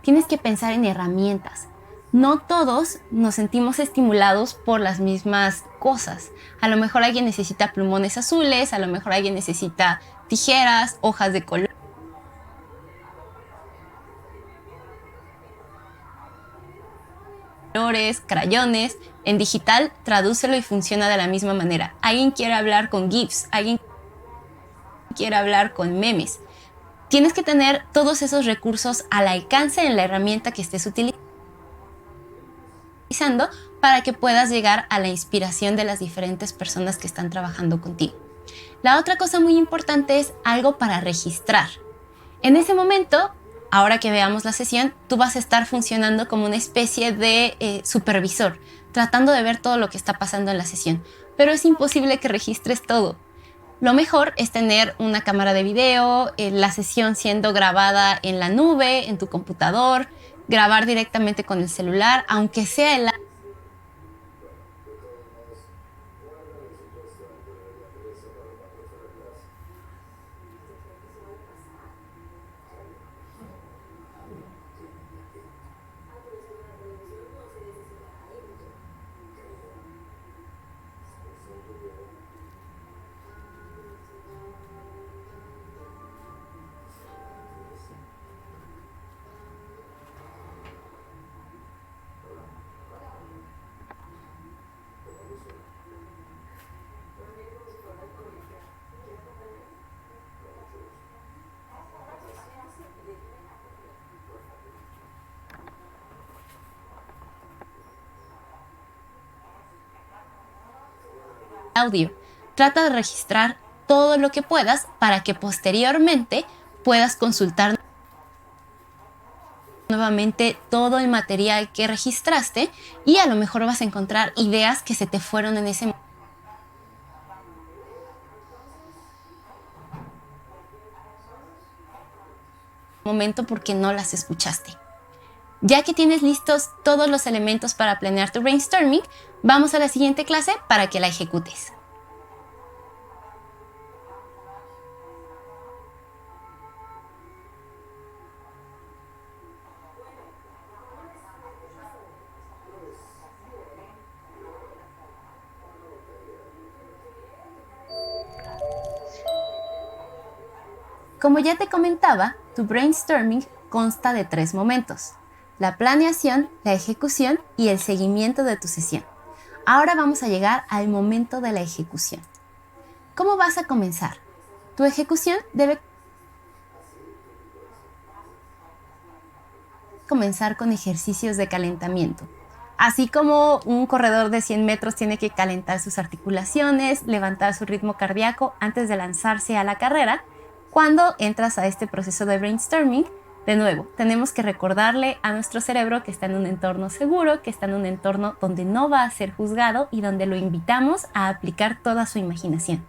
Tienes que pensar en herramientas. No todos nos sentimos estimulados por las mismas cosas. A lo mejor alguien necesita plumones azules, a lo mejor alguien necesita tijeras, hojas de colores, crayones. En digital, tradúcelo y funciona de la misma manera. Alguien quiere hablar con GIFs, alguien quiere hablar con memes. Tienes que tener todos esos recursos al alcance en la herramienta que estés utilizando para que puedas llegar a la inspiración de las diferentes personas que están trabajando contigo. La otra cosa muy importante es algo para registrar. En ese momento, ahora que veamos la sesión, tú vas a estar funcionando como una especie de supervisor, tratando de ver todo lo que está pasando en la sesión. Pero es imposible que registres todo. Lo mejor es tener una cámara de video, la sesión siendo grabada en la nube, en tu computador, grabar directamente con el celular, aunque sea el audio. Trata de registrar todo lo que puedas para que posteriormente puedas consultar nuevamente todo el material que registraste y a lo mejor vas a encontrar ideas que se te fueron en ese momento porque no las escuchaste. Ya que tienes listos todos los elementos para planear tu brainstorming, vamos a la siguiente clase para que la ejecutes. Como ya te comentaba, tu brainstorming consta de 3 momentos: la planeación, la ejecución y el seguimiento de tu sesión. Ahora vamos a llegar al momento de la ejecución. ¿Cómo vas a comenzar? Tu ejecución debe comenzar con ejercicios de calentamiento. Así como un corredor de 100 metros tiene que calentar sus articulaciones, levantar su ritmo cardíaco antes de lanzarse a la carrera, cuando entras a este proceso de brainstorming, de nuevo, tenemos que recordarle a nuestro cerebro que está en un entorno seguro, que está en un entorno donde no va a ser juzgado y donde lo invitamos a aplicar toda su imaginación.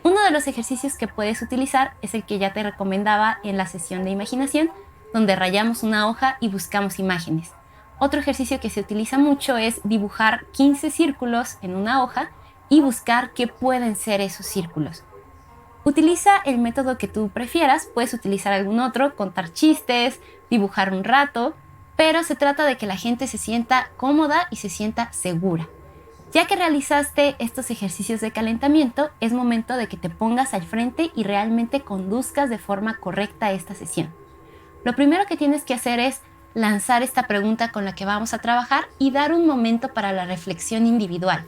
Uno de los ejercicios que puedes utilizar es el que ya te recomendaba en la sesión de imaginación, donde rayamos una hoja y buscamos imágenes. Otro ejercicio que se utiliza mucho es dibujar 15 círculos en una hoja y buscar qué pueden ser esos círculos. Utiliza el método que tú prefieras, puedes utilizar algún otro, contar chistes, dibujar un rato, pero se trata de que la gente se sienta cómoda y se sienta segura. Ya que realizaste estos ejercicios de calentamiento, es momento de que te pongas al frente y realmente conduzcas de forma correcta esta sesión. Lo primero que tienes que hacer es lanzar esta pregunta con la que vamos a trabajar y dar un momento para la reflexión individual.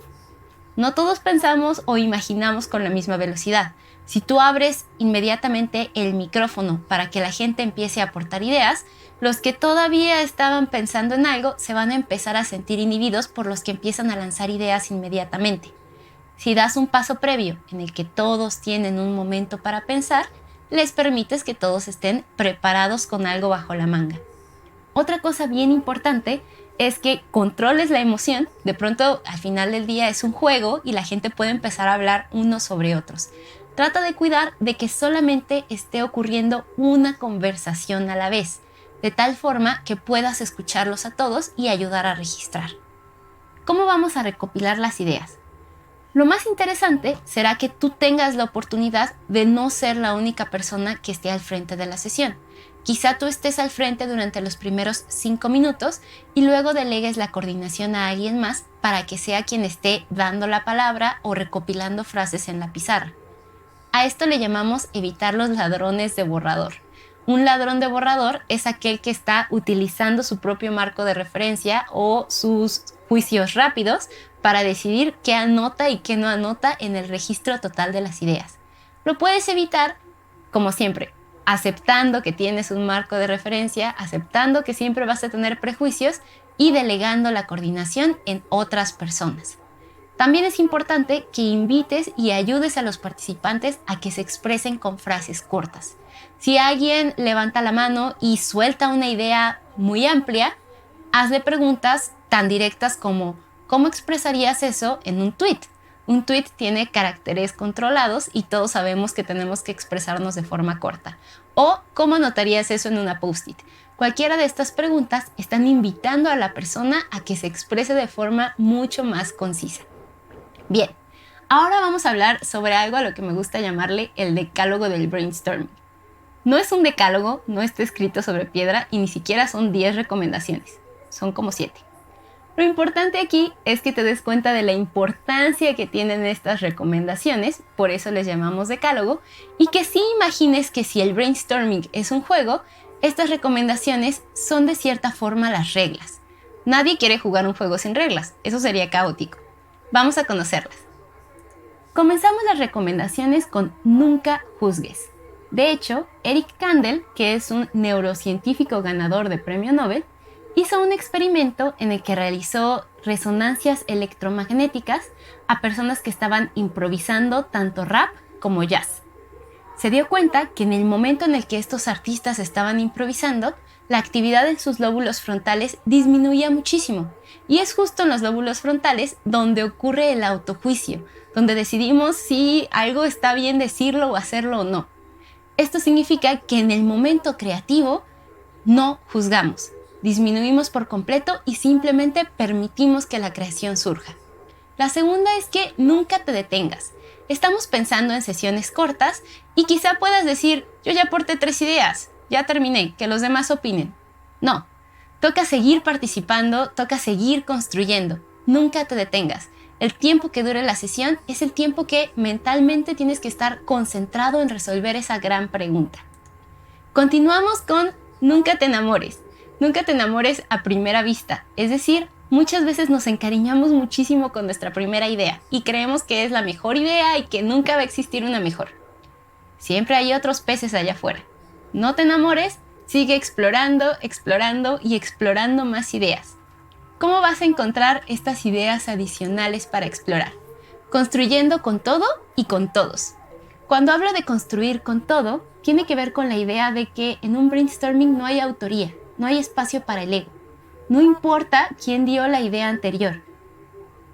No todos pensamos o imaginamos con la misma velocidad. Si tú abres inmediatamente el micrófono para que la gente empiece a aportar ideas, los que todavía estaban pensando en algo se van a empezar a sentir inhibidos por los que empiezan a lanzar ideas inmediatamente. Si das un paso previo en el que todos tienen un momento para pensar, les permites que todos estén preparados con algo bajo la manga. Otra cosa bien importante es que controles la emoción. De pronto, al final del día es un juego y la gente puede empezar a hablar unos sobre otros. Trata de cuidar de que solamente esté ocurriendo una conversación a la vez, de tal forma que puedas escucharlos a todos y ayudar a registrar. ¿Cómo vamos a recopilar las ideas? Lo más interesante será que tú tengas la oportunidad de no ser la única persona que esté al frente de la sesión. Quizá tú estés al frente durante los primeros 5 minutos y luego delegues la coordinación a alguien más para que sea quien esté dando la palabra o recopilando frases en la pizarra. A esto le llamamos evitar los ladrones de borrador. Un ladrón de borrador es aquel que está utilizando su propio marco de referencia o sus juicios rápidos para decidir qué anota y qué no anota en el registro total de las ideas. Lo puedes evitar, como siempre, aceptando que tienes un marco de referencia, aceptando que siempre vas a tener prejuicios y delegando la coordinación en otras personas. También es importante que invites y ayudes a los participantes a que se expresen con frases cortas. Si alguien levanta la mano y suelta una idea muy amplia, hazle preguntas tan directas como ¿cómo expresarías eso en un tweet? Un tweet tiene caracteres controlados y todos sabemos que tenemos que expresarnos de forma corta. O ¿cómo anotarías eso en una post-it? Cualquiera de estas preguntas están invitando a la persona a que se exprese de forma mucho más concisa. Bien, ahora vamos a hablar sobre algo a lo que me gusta llamarle el decálogo del brainstorming. No es un decálogo, no está escrito sobre piedra y ni siquiera son 10 recomendaciones, son como 7. Lo importante aquí es que te des cuenta de la importancia que tienen estas recomendaciones, por eso les llamamos decálogo, y que sí imagines que si el brainstorming es un juego, estas recomendaciones son de cierta forma las reglas. Nadie quiere jugar un juego sin reglas, eso sería caótico. Vamos a conocerlas. Comenzamos las recomendaciones con nunca juzgues. De hecho, Eric Kandel, que es un neurocientífico ganador de premio Nobel, hizo un experimento en el que realizó resonancias electromagnéticas a personas que estaban improvisando tanto rap como jazz. Se dio cuenta que en el momento en el que estos artistas estaban improvisando, la actividad en sus lóbulos frontales disminuía muchísimo. Y es justo en los lóbulos frontales donde ocurre el autojuicio, donde decidimos si algo está bien decirlo o hacerlo o no. Esto significa que en el momento creativo no juzgamos, disminuimos por completo y simplemente permitimos que la creación surja. La segunda es que nunca te detengas. Estamos pensando en sesiones cortas y quizá puedas decir, yo ya aporté 3 ideas, ya terminé, que los demás opinen. No, toca seguir participando, toca seguir construyendo. Nunca te detengas. El tiempo que dure la sesión es el tiempo que mentalmente tienes que estar concentrado en resolver esa gran pregunta. Continuamos con nunca te enamores. Nunca te enamores a primera vista. Es decir, muchas veces nos encariñamos muchísimo con nuestra primera idea y creemos que es la mejor idea y que nunca va a existir una mejor. Siempre hay otros peces allá afuera. No te enamores, sigue explorando, explorando y explorando más ideas. ¿Cómo vas a encontrar estas ideas adicionales para explorar? Construyendo con todo y con todos. Cuando hablo de construir con todo, tiene que ver con la idea de que en un brainstorming no hay autoría, no hay espacio para el ego. No importa quién dio la idea anterior.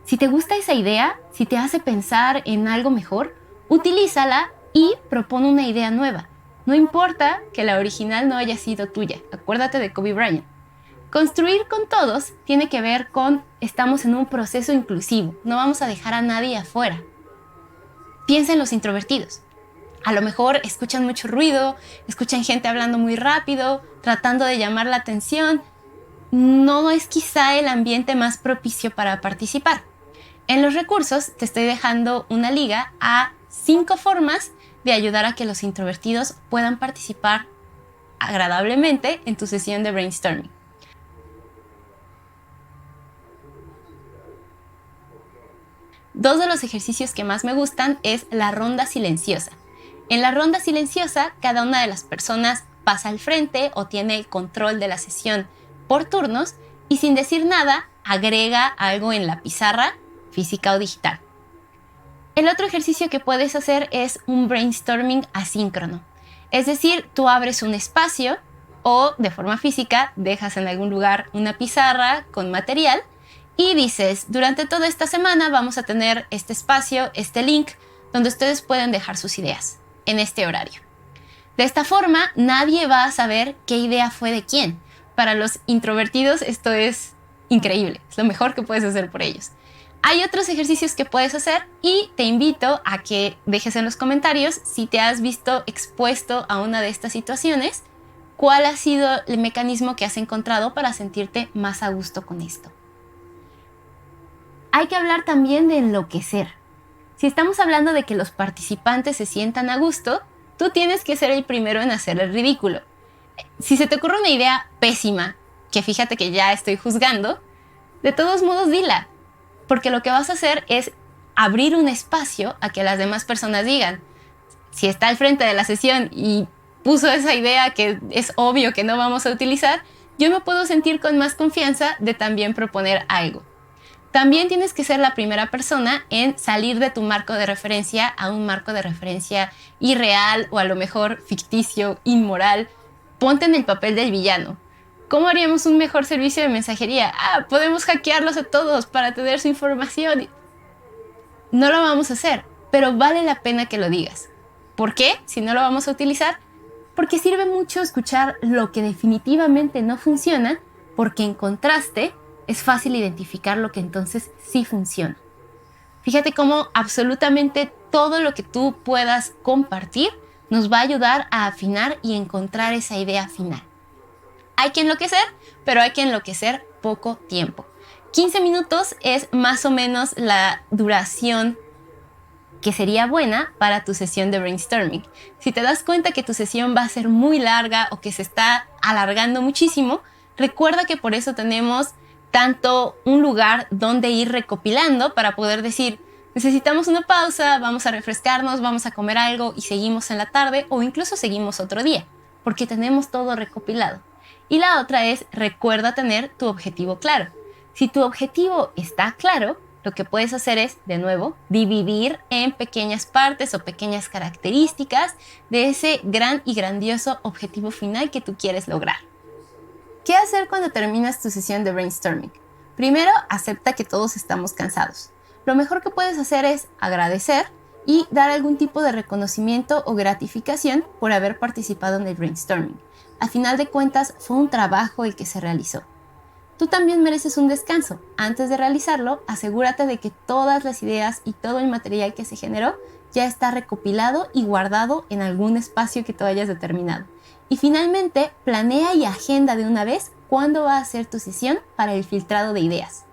Si te gusta esa idea, si te hace pensar en algo mejor, utilízala y propone una idea nueva. No importa que la original no haya sido tuya. Acuérdate de Kobe Bryant. Construir con todos tiene que ver con estamos en un proceso inclusivo. No vamos a dejar a nadie afuera. Piensa en los introvertidos. A lo mejor escuchan mucho ruido, escuchan gente hablando muy rápido, tratando de llamar la atención. No es quizá el ambiente más propicio para participar. En los recursos te estoy dejando una liga a 5 formas de ayudar a que los introvertidos puedan participar agradablemente en tu sesión de brainstorming. Dos de los ejercicios que más me gustan es la ronda silenciosa. En la ronda silenciosa, cada una de las personas pasa al frente o tiene el control de la sesión por turnos y sin decir nada agrega algo en la pizarra, física o digital. El otro ejercicio que puedes hacer es un brainstorming asíncrono. Es decir, tú abres un espacio o de forma física dejas en algún lugar una pizarra con material y dices, durante toda esta semana vamos a tener este espacio, este link, donde ustedes pueden dejar sus ideas en este horario. De esta forma, nadie va a saber qué idea fue de quién. Para los introvertidos esto es increíble, es lo mejor que puedes hacer por ellos. Hay otros ejercicios que puedes hacer y te invito a que dejes en los comentarios si te has visto expuesto a una de estas situaciones, cuál ha sido el mecanismo que has encontrado para sentirte más a gusto con esto. Hay que hablar también de enloquecer. Si estamos hablando de que los participantes se sientan a gusto, tú tienes que ser el primero en hacer el ridículo. Si se te ocurre una idea pésima, que fíjate que ya estoy juzgando, de todos modos dila, porque lo que vas a hacer es abrir un espacio a que las demás personas digan. Si está al frente de la sesión y puso esa idea que es obvio que no vamos a utilizar, yo me puedo sentir con más confianza de también proponer algo. También tienes que ser la primera persona en salir de tu marco de referencia a un marco de referencia irreal o a lo mejor ficticio, inmoral. Ponte en el papel del villano. ¿Cómo haríamos un mejor servicio de mensajería? Podemos hackearlos a todos para tener su información. No lo vamos a hacer, pero vale la pena que lo digas. ¿Por qué? Si no lo vamos a utilizar, porque sirve mucho escuchar lo que definitivamente no funciona, porque en contraste es fácil identificar lo que entonces sí funciona. Fíjate cómo absolutamente todo lo que tú puedas compartir nos va a ayudar a afinar y encontrar esa idea final. Hay que enloquecer, pero hay que enloquecer poco tiempo. 15 minutos es más o menos la duración que sería buena para tu sesión de brainstorming. Si te das cuenta que tu sesión va a ser muy larga o que se está alargando muchísimo, recuerda que por eso tenemos tanto un lugar donde ir recopilando para poder decir, necesitamos una pausa, vamos a refrescarnos, vamos a comer algo y seguimos en la tarde o incluso seguimos otro día, porque tenemos todo recopilado. Y la otra es recuerda tener tu objetivo claro. Si tu objetivo está claro, lo que puedes hacer es, de nuevo, dividir en pequeñas partes o pequeñas características de ese gran y grandioso objetivo final que tú quieres lograr. ¿Qué hacer cuando terminas tu sesión de brainstorming? Primero, acepta que todos estamos cansados. Lo mejor que puedes hacer es agradecer y dar algún tipo de reconocimiento o gratificación por haber participado en el brainstorming. Al final de cuentas, fue un trabajo el que se realizó. Tú también mereces un descanso. Antes de realizarlo, asegúrate de que todas las ideas y todo el material que se generó ya está recopilado y guardado en algún espacio que tú hayas determinado. Y finalmente, planea y agenda de una vez cuándo va a ser tu sesión para el filtrado de ideas.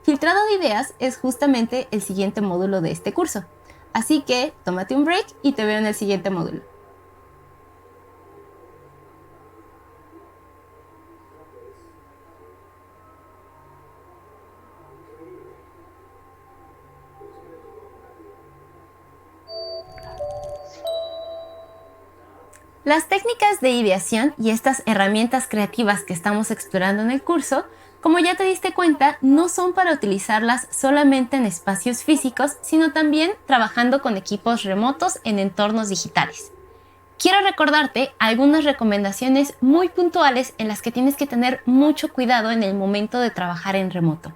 Filtrado de ideas es justamente el siguiente módulo de este curso. Así que tómate un break y te veo en el siguiente módulo. Las técnicas de ideación y estas herramientas creativas que estamos explorando en el curso, como ya te diste cuenta, no son para utilizarlas solamente en espacios físicos, sino también trabajando con equipos remotos en entornos digitales. Quiero recordarte algunas recomendaciones muy puntuales en las que tienes que tener mucho cuidado en el momento de trabajar en remoto.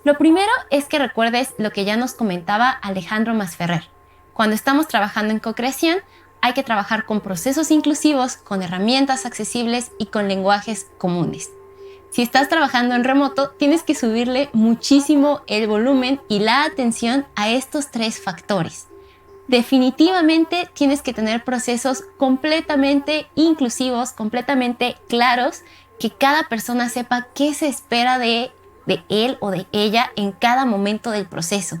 Lo primero es que recuerdes lo que ya nos comentaba Alejandro Masferrer. Cuando estamos trabajando en co-creación, hay que trabajar con procesos inclusivos, con herramientas accesibles y con lenguajes comunes. Si estás trabajando en remoto, tienes que subirle muchísimo el volumen y la atención a estos 3 factores. Definitivamente tienes que tener procesos completamente inclusivos, completamente claros, que cada persona sepa qué se espera de él o de ella en cada momento del proceso.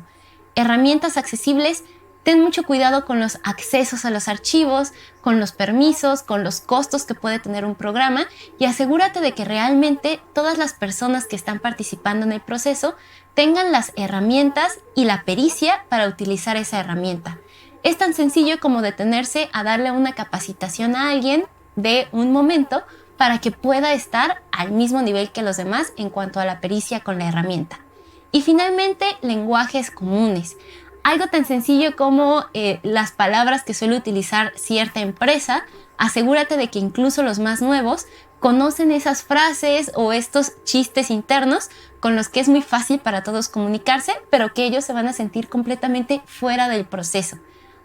Herramientas accesibles. Ten mucho cuidado con los accesos a los archivos, con los permisos, con los costos que puede tener un programa y asegúrate de que realmente todas las personas que están participando en el proceso tengan las herramientas y la pericia para utilizar esa herramienta. Es tan sencillo como detenerse a darle una capacitación a alguien de un momento para que pueda estar al mismo nivel que los demás en cuanto a la pericia con la herramienta. Y finalmente, lenguajes comunes. Algo tan sencillo como las palabras que suele utilizar cierta empresa, asegúrate de que incluso los más nuevos conocen esas frases o estos chistes internos con los que es muy fácil para todos comunicarse, pero que ellos se van a sentir completamente fuera del proceso.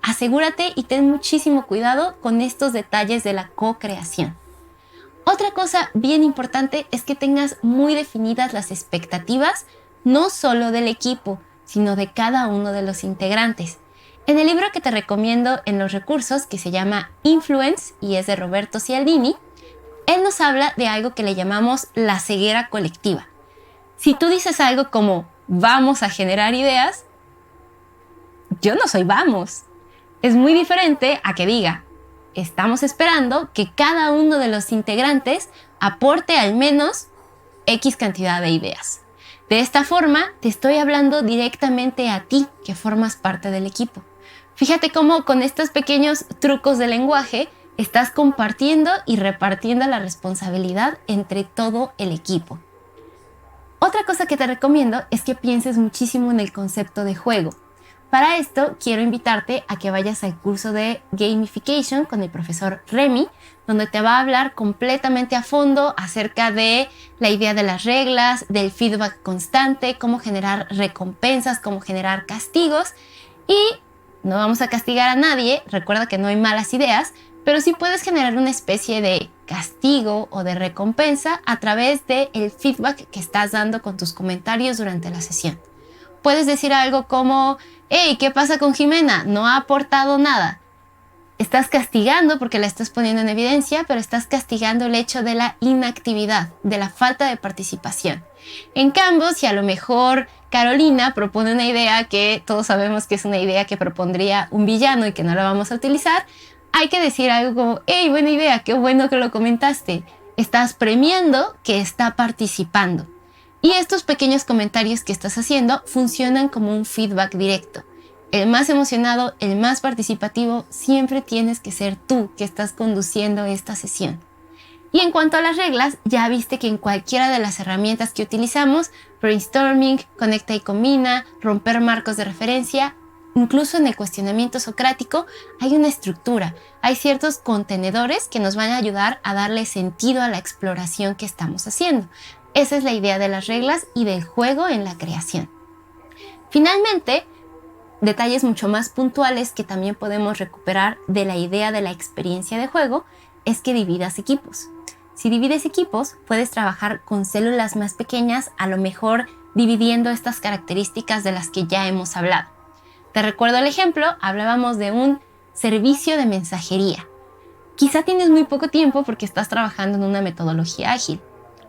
Asegúrate y ten muchísimo cuidado con estos detalles de la co-creación. Otra cosa bien importante es que tengas muy definidas las expectativas, no solo del equipo, sino de cada uno de los integrantes. En el libro que te recomiendo en los recursos, que se llama Influence y es de Roberto Cialdini, él nos habla de algo que le llamamos la ceguera colectiva. Si tú dices algo como vamos a generar ideas, yo no soy vamos. Es muy diferente a que diga estamos esperando que cada uno de los integrantes aporte al menos X cantidad de ideas. De esta forma, te estoy hablando directamente a ti, que formas parte del equipo. Fíjate cómo con estos pequeños trucos de lenguaje estás compartiendo y repartiendo la responsabilidad entre todo el equipo. Otra cosa que te recomiendo es que pienses muchísimo en el concepto de juego. Para esto, quiero invitarte a que vayas al curso de Gamification con el profesor Remy, donde te va a hablar completamente a fondo acerca de la idea de las reglas, del feedback constante, cómo generar recompensas, cómo generar castigos. Y no vamos a castigar a nadie, recuerda que no hay malas ideas, pero sí puedes generar una especie de castigo o de recompensa a través del feedback que estás dando con tus comentarios durante la sesión. Puedes decir algo como, hey, ¿qué pasa con Jimena? No ha aportado nada. Estás castigando porque la estás poniendo en evidencia, pero estás castigando el hecho de la inactividad, de la falta de participación. En cambio, si a lo mejor Carolina propone una idea que todos sabemos que es una idea que propondría un villano y que no la vamos a utilizar, hay que decir algo como, hey, buena idea, qué bueno que lo comentaste. Estás premiando que está participando. Y estos pequeños comentarios que estás haciendo funcionan como un feedback directo. El más emocionado, el más participativo, siempre tienes que ser tú que estás conduciendo esta sesión. Y en cuanto a las reglas, ya viste que en cualquiera de las herramientas que utilizamos, brainstorming, conecta y combina, romper marcos de referencia, incluso en el cuestionamiento socrático hay una estructura, hay ciertos contenedores que nos van a ayudar a darle sentido a la exploración que estamos haciendo. Esa es la idea de las reglas y del juego en la creación. Finalmente, detalles mucho más puntuales que también podemos recuperar de la idea de la experiencia de juego es que dividas equipos. Si divides equipos, puedes trabajar con células más pequeñas, a lo mejor dividiendo estas características de las que ya hemos hablado. Te recuerdo el ejemplo, hablábamos de un servicio de mensajería. Quizá tienes muy poco tiempo porque estás trabajando en una metodología ágil.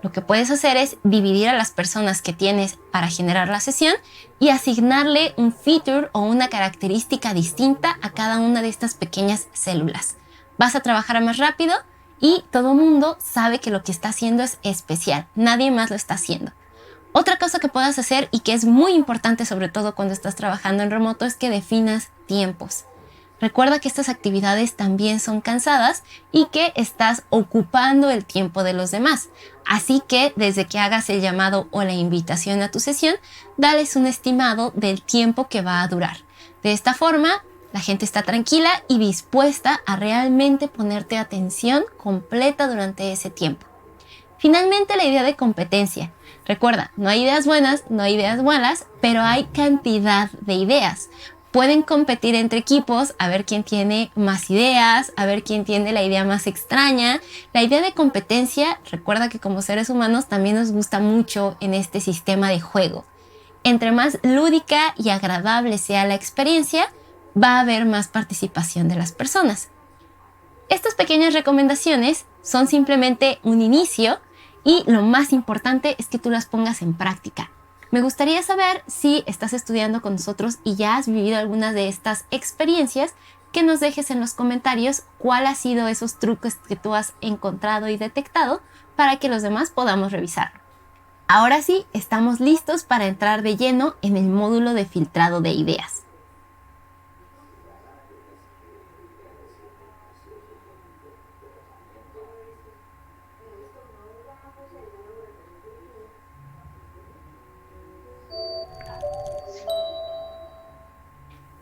Lo que puedes hacer es dividir a las personas que tienes para generar la sesión y asignarle un feature o una característica distinta a cada una de estas pequeñas células. Vas a trabajar más rápido y todo el mundo sabe que lo que está haciendo es especial. Nadie más lo está haciendo. Otra cosa que puedas hacer y que es muy importante, sobre todo cuando estás trabajando en remoto, es que definas tiempos. Recuerda que estas actividades también son cansadas y que estás ocupando el tiempo de los demás. Así que desde que hagas el llamado o la invitación a tu sesión, dales un estimado del tiempo que va a durar. De esta forma, la gente está tranquila y dispuesta a realmente ponerte atención completa durante ese tiempo. Finalmente, la idea de competencia. Recuerda, no hay ideas buenas, no hay ideas malas, pero hay cantidad de ideas. Pueden competir entre equipos a ver quién tiene más ideas, a ver quién tiene la idea más extraña. La idea de competencia, recuerda que como seres humanos también nos gusta mucho en este sistema de juego. Entre más lúdica y agradable sea la experiencia, va a haber más participación de las personas. Estas pequeñas recomendaciones son simplemente un inicio y lo más importante es que tú las pongas en práctica. Me gustaría saber si estás estudiando con nosotros y ya has vivido algunas de estas experiencias, que nos dejes en los comentarios cuál ha sido esos trucos que tú has encontrado y detectado para que los demás podamos revisarlo. Ahora sí, estamos listos para entrar de lleno en el módulo de filtrado de ideas.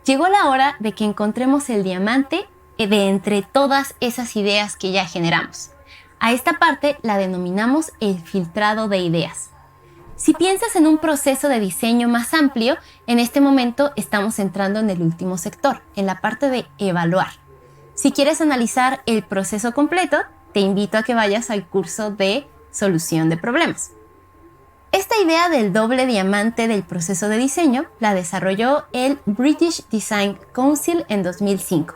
Llegó la hora de que encontremos el diamante de entre todas esas ideas que ya generamos. A esta parte la denominamos el filtrado de ideas. Si piensas en un proceso de diseño más amplio, en este momento estamos entrando en el último sector, en la parte de evaluar. Si quieres analizar el proceso completo, te invito a que vayas al curso de solución de problemas. Esta idea del doble diamante del proceso de diseño la desarrolló el British Design Council en 2005.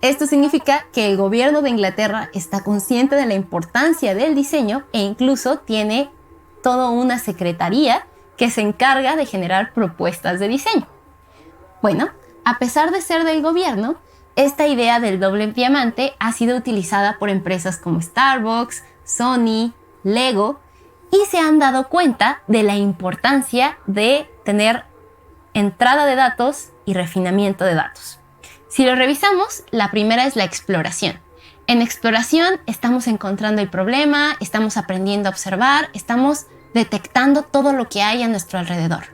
Esto significa que el gobierno de Inglaterra está consciente de la importancia del diseño e incluso tiene toda una secretaría que se encarga de generar propuestas de diseño. Bueno, a pesar de ser del gobierno, esta idea del doble diamante ha sido utilizada por empresas como Starbucks, Sony, Lego, y se han dado cuenta de la importancia de tener entrada de datos y refinamiento de datos. Si lo revisamos, la primera es la exploración. En exploración estamos encontrando el problema, estamos aprendiendo a observar, estamos detectando todo lo que hay a nuestro alrededor.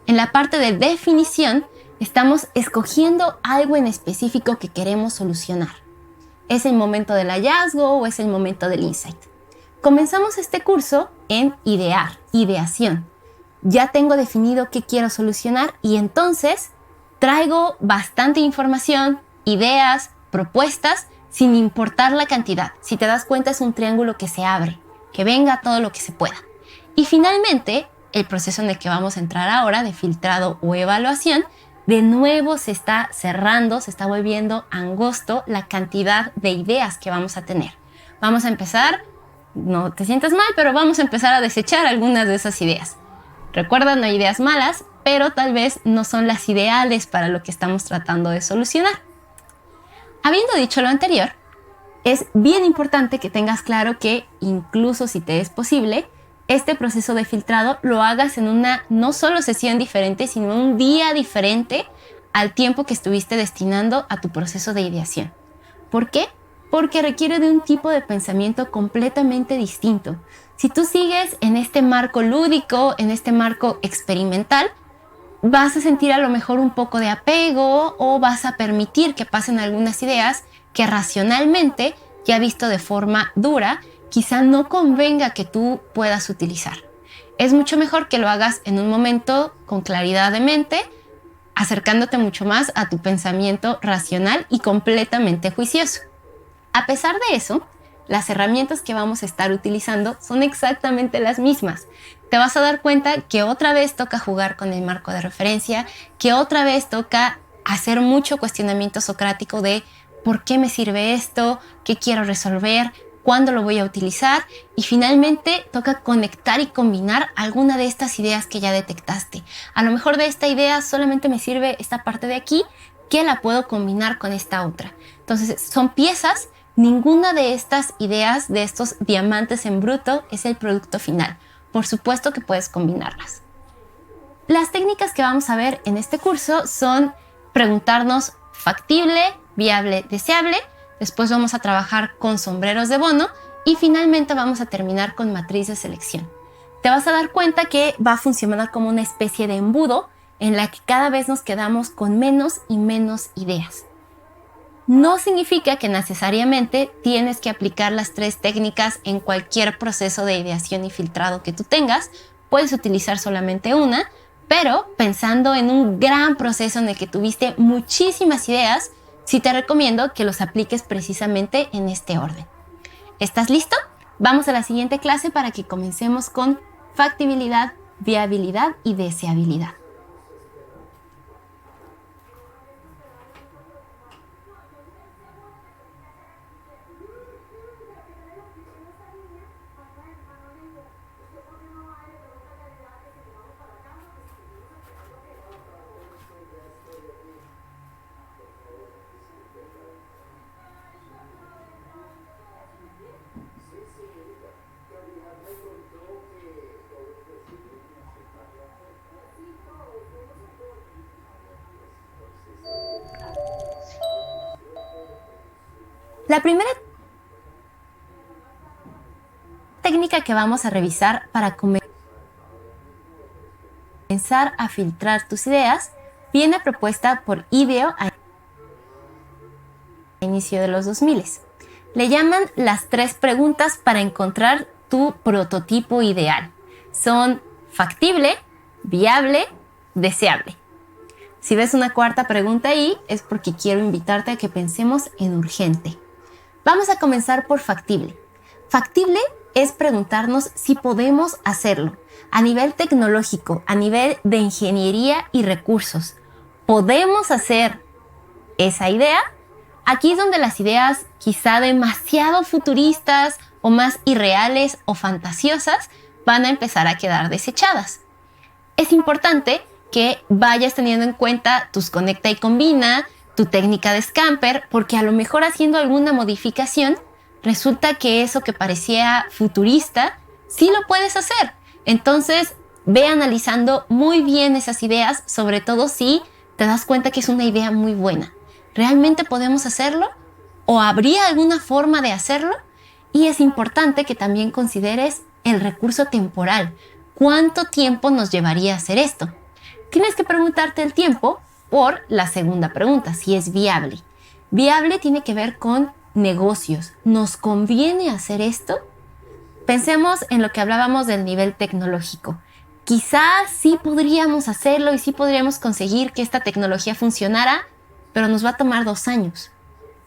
En la parte de definición, estamos escogiendo algo en específico que queremos solucionar. ¿Es el momento del hallazgo o es el momento del insight? Comenzamos este curso en idear, ideación. Ya tengo definido qué quiero solucionar y entonces traigo bastante información, ideas, propuestas, sin importar la cantidad. Si te das cuenta, es un triángulo que se abre, que venga todo lo que se pueda. Y finalmente, el proceso en el que vamos a entrar ahora, de filtrado o evaluación, de nuevo se está cerrando, se está volviendo angosto la cantidad de ideas que vamos a tener. Vamos a empezar, no te sientas mal, pero vamos a empezar a desechar algunas de esas ideas. Recuerda, no hay ideas malas, pero tal vez no son las ideales para lo que estamos tratando de solucionar. Habiendo dicho lo anterior, es bien importante que tengas claro que incluso si te es posible, este proceso de filtrado lo hagas en una no solo sesión diferente, sino un día diferente al tiempo que estuviste destinando a tu proceso de ideación. ¿Por qué? porque requiere de un tipo de pensamiento completamente distinto. Si tú sigues en este marco lúdico, en este marco experimental, vas a sentir a lo mejor un poco de apego o vas a permitir que pasen algunas ideas que racionalmente, ya visto de forma dura, quizá no convenga que tú puedas utilizar. Es mucho mejor que lo hagas en un momento con claridad de mente, acercándote mucho más a tu pensamiento racional y completamente juicioso. A pesar de eso, las herramientas que vamos a estar utilizando son exactamente las mismas. Te vas a dar cuenta que otra vez toca jugar con el marco de referencia, que otra vez toca hacer mucho cuestionamiento socrático de ¿por qué me sirve esto? ¿Qué quiero resolver? ¿Cuándo lo voy a utilizar? Y finalmente toca conectar y combinar alguna de estas ideas que ya detectaste. A lo mejor de esta idea solamente me sirve esta parte de aquí, que la puedo combinar con esta otra. Entonces son piezas. Ninguna de estas ideas, de estos diamantes en bruto, es el producto final. Por supuesto que puedes combinarlas. Las técnicas que vamos a ver en este curso son preguntarnos factible, viable, deseable. Después vamos a trabajar con sombreros de bono y finalmente vamos a terminar con matriz de selección. Te vas a dar cuenta que va a funcionar como una especie de embudo en la que cada vez nos quedamos con menos y menos ideas. No significa que necesariamente tienes que aplicar las 3 técnicas en cualquier proceso de ideación y filtrado que tú tengas. Puedes utilizar solamente una, pero pensando en un gran proceso en el que tuviste muchísimas ideas, sí te recomiendo que los apliques precisamente en este orden. ¿Estás listo? Vamos a la siguiente clase para que comencemos con factibilidad, viabilidad y deseabilidad. La primera técnica que vamos a revisar para comenzar a filtrar tus ideas viene propuesta por IDEO a inicio de los 2000. Le llaman las 3 preguntas para encontrar tu prototipo ideal. Son factible, viable, deseable. Si ves una cuarta pregunta ahí, es porque quiero invitarte a que pensemos en urgente. Vamos a comenzar por factible. Factible es preguntarnos si podemos hacerlo a nivel tecnológico, a nivel de ingeniería y recursos. ¿Podemos hacer esa idea? Aquí es donde las ideas quizá demasiado futuristas o más irreales o fantasiosas van a empezar a quedar desechadas. Es importante que vayas teniendo en cuenta tus conecta y combina, tu técnica de Scamper, porque a lo mejor haciendo alguna modificación resulta que eso que parecía futurista sí lo puedes hacer. Entonces ve analizando muy bien esas ideas, sobre todo si te das cuenta que es una idea muy buena. ¿Realmente podemos hacerlo? ¿O habría alguna forma de hacerlo? Y es importante que también consideres el recurso temporal. ¿Cuánto tiempo nos llevaría a hacer esto? Tienes que preguntarte el tiempo por la segunda pregunta, si es viable. Viable tiene que ver con negocios. ¿Nos conviene hacer esto? Pensemos en lo que hablábamos del nivel tecnológico. Quizás sí podríamos hacerlo y sí podríamos conseguir que esta tecnología funcionara, pero nos va a tomar 2 años.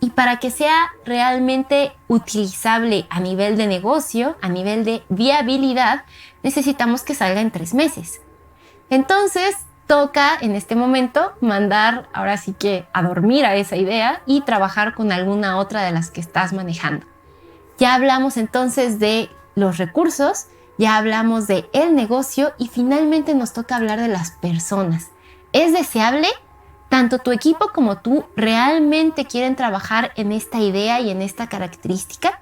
Y para que sea realmente utilizable a nivel de negocio, a nivel de viabilidad, necesitamos que salga en 3 meses. Entonces, toca en este momento mandar ahora sí que a dormir a esa idea y trabajar con alguna otra de las que estás manejando. Ya hablamos entonces de los recursos, ya hablamos de el negocio y finalmente nos toca hablar de las personas. ¿Es deseable? ¿Tanto tu equipo como tú realmente quieren trabajar en esta idea y en esta característica?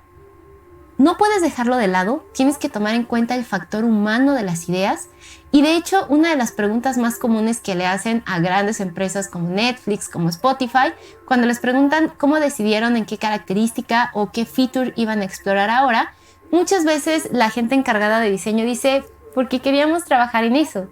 No puedes dejarlo de lado, tienes que tomar en cuenta el factor humano de las ideas Y de hecho, una de las preguntas más comunes que le hacen a grandes empresas como Netflix, como Spotify, cuando les preguntan cómo decidieron en qué característica o qué feature iban a explorar ahora, muchas veces la gente encargada de diseño dice, porque queríamos trabajar en eso.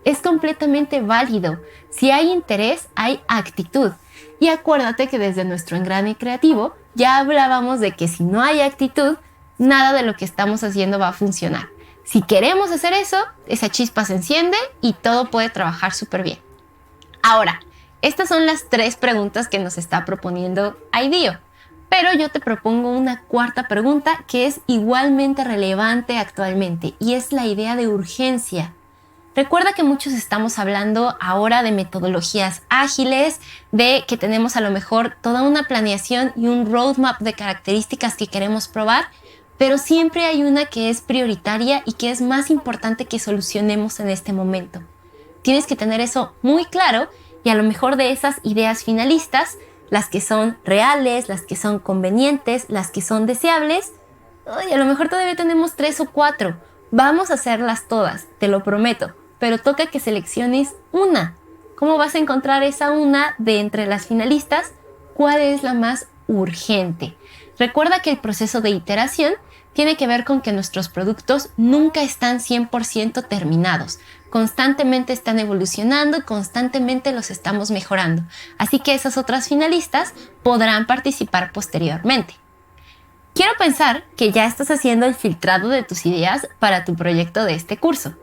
Es completamente válido. Si hay interés, hay actitud. Y acuérdate que desde nuestro engrane creativo ya hablábamos de que si no hay actitud, nada de lo que estamos haciendo va a funcionar. Si queremos hacer eso, esa chispa se enciende y todo puede trabajar súper bien. Ahora, estas son las 3 preguntas que nos está proponiendo IDEO. Pero yo te propongo una cuarta pregunta que es igualmente relevante actualmente y es la idea de urgencia. Recuerda que muchos estamos hablando ahora de metodologías ágiles, de que tenemos a lo mejor toda una planeación y un roadmap de características que queremos probar, pero siempre hay una que es prioritaria y que es más importante que solucionemos en este momento. Tienes que tener eso muy claro y a lo mejor de esas ideas finalistas, las que son reales, las que son convenientes, las que son deseables, a lo mejor todavía tenemos 3 o 4. Vamos a hacerlas todas, te lo prometo, pero toca que selecciones una. ¿Cómo vas a encontrar esa una de entre las finalistas? ¿Cuál es la más urgente? Recuerda que el proceso de iteración tiene que ver con que nuestros productos nunca están 100% terminados. Constantemente están evolucionando y constantemente los estamos mejorando. Así que esas otras finalistas podrán participar posteriormente. Quiero pensar que ya estás haciendo el filtrado de tus ideas para tu proyecto de este curso.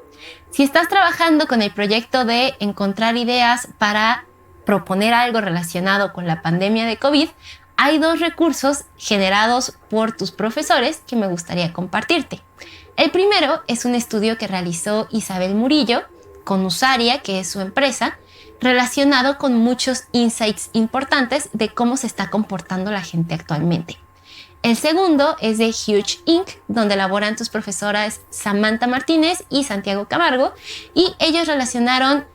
Si estás trabajando con el proyecto de encontrar ideas para proponer algo relacionado con la pandemia de COVID, hay 2 recursos generados por tus profesores que me gustaría compartirte. El primero es un estudio que realizó Isabel Murillo con Usaria, que es su empresa, relacionado con muchos insights importantes de cómo se está comportando la gente actualmente. El segundo es de Huge Inc., donde laboran tus profesoras Samantha Martínez y Santiago Camargo, y ellos relacionaron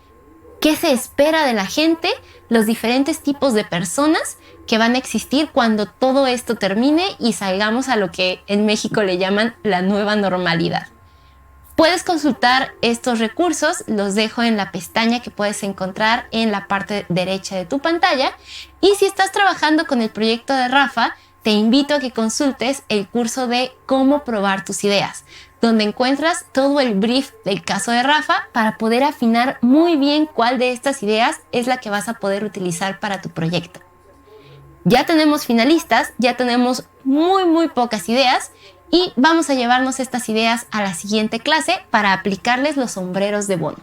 qué se espera de la gente, los diferentes tipos de personas que van a existir cuando todo esto termine y salgamos a lo que en México le llaman la nueva normalidad. Puedes consultar estos recursos, los dejo en la pestaña que puedes encontrar en la parte derecha de tu pantalla. Y si estás trabajando con el proyecto de Rafa, te invito a que consultes el curso de cómo probar tus ideas, donde encuentras todo el brief del caso de Rafa para poder afinar muy bien cuál de estas ideas es la que vas a poder utilizar para tu proyecto. Ya tenemos finalistas, ya tenemos muy pocas ideas y vamos a llevarnos estas ideas a la siguiente clase para aplicarles los sombreros de bono.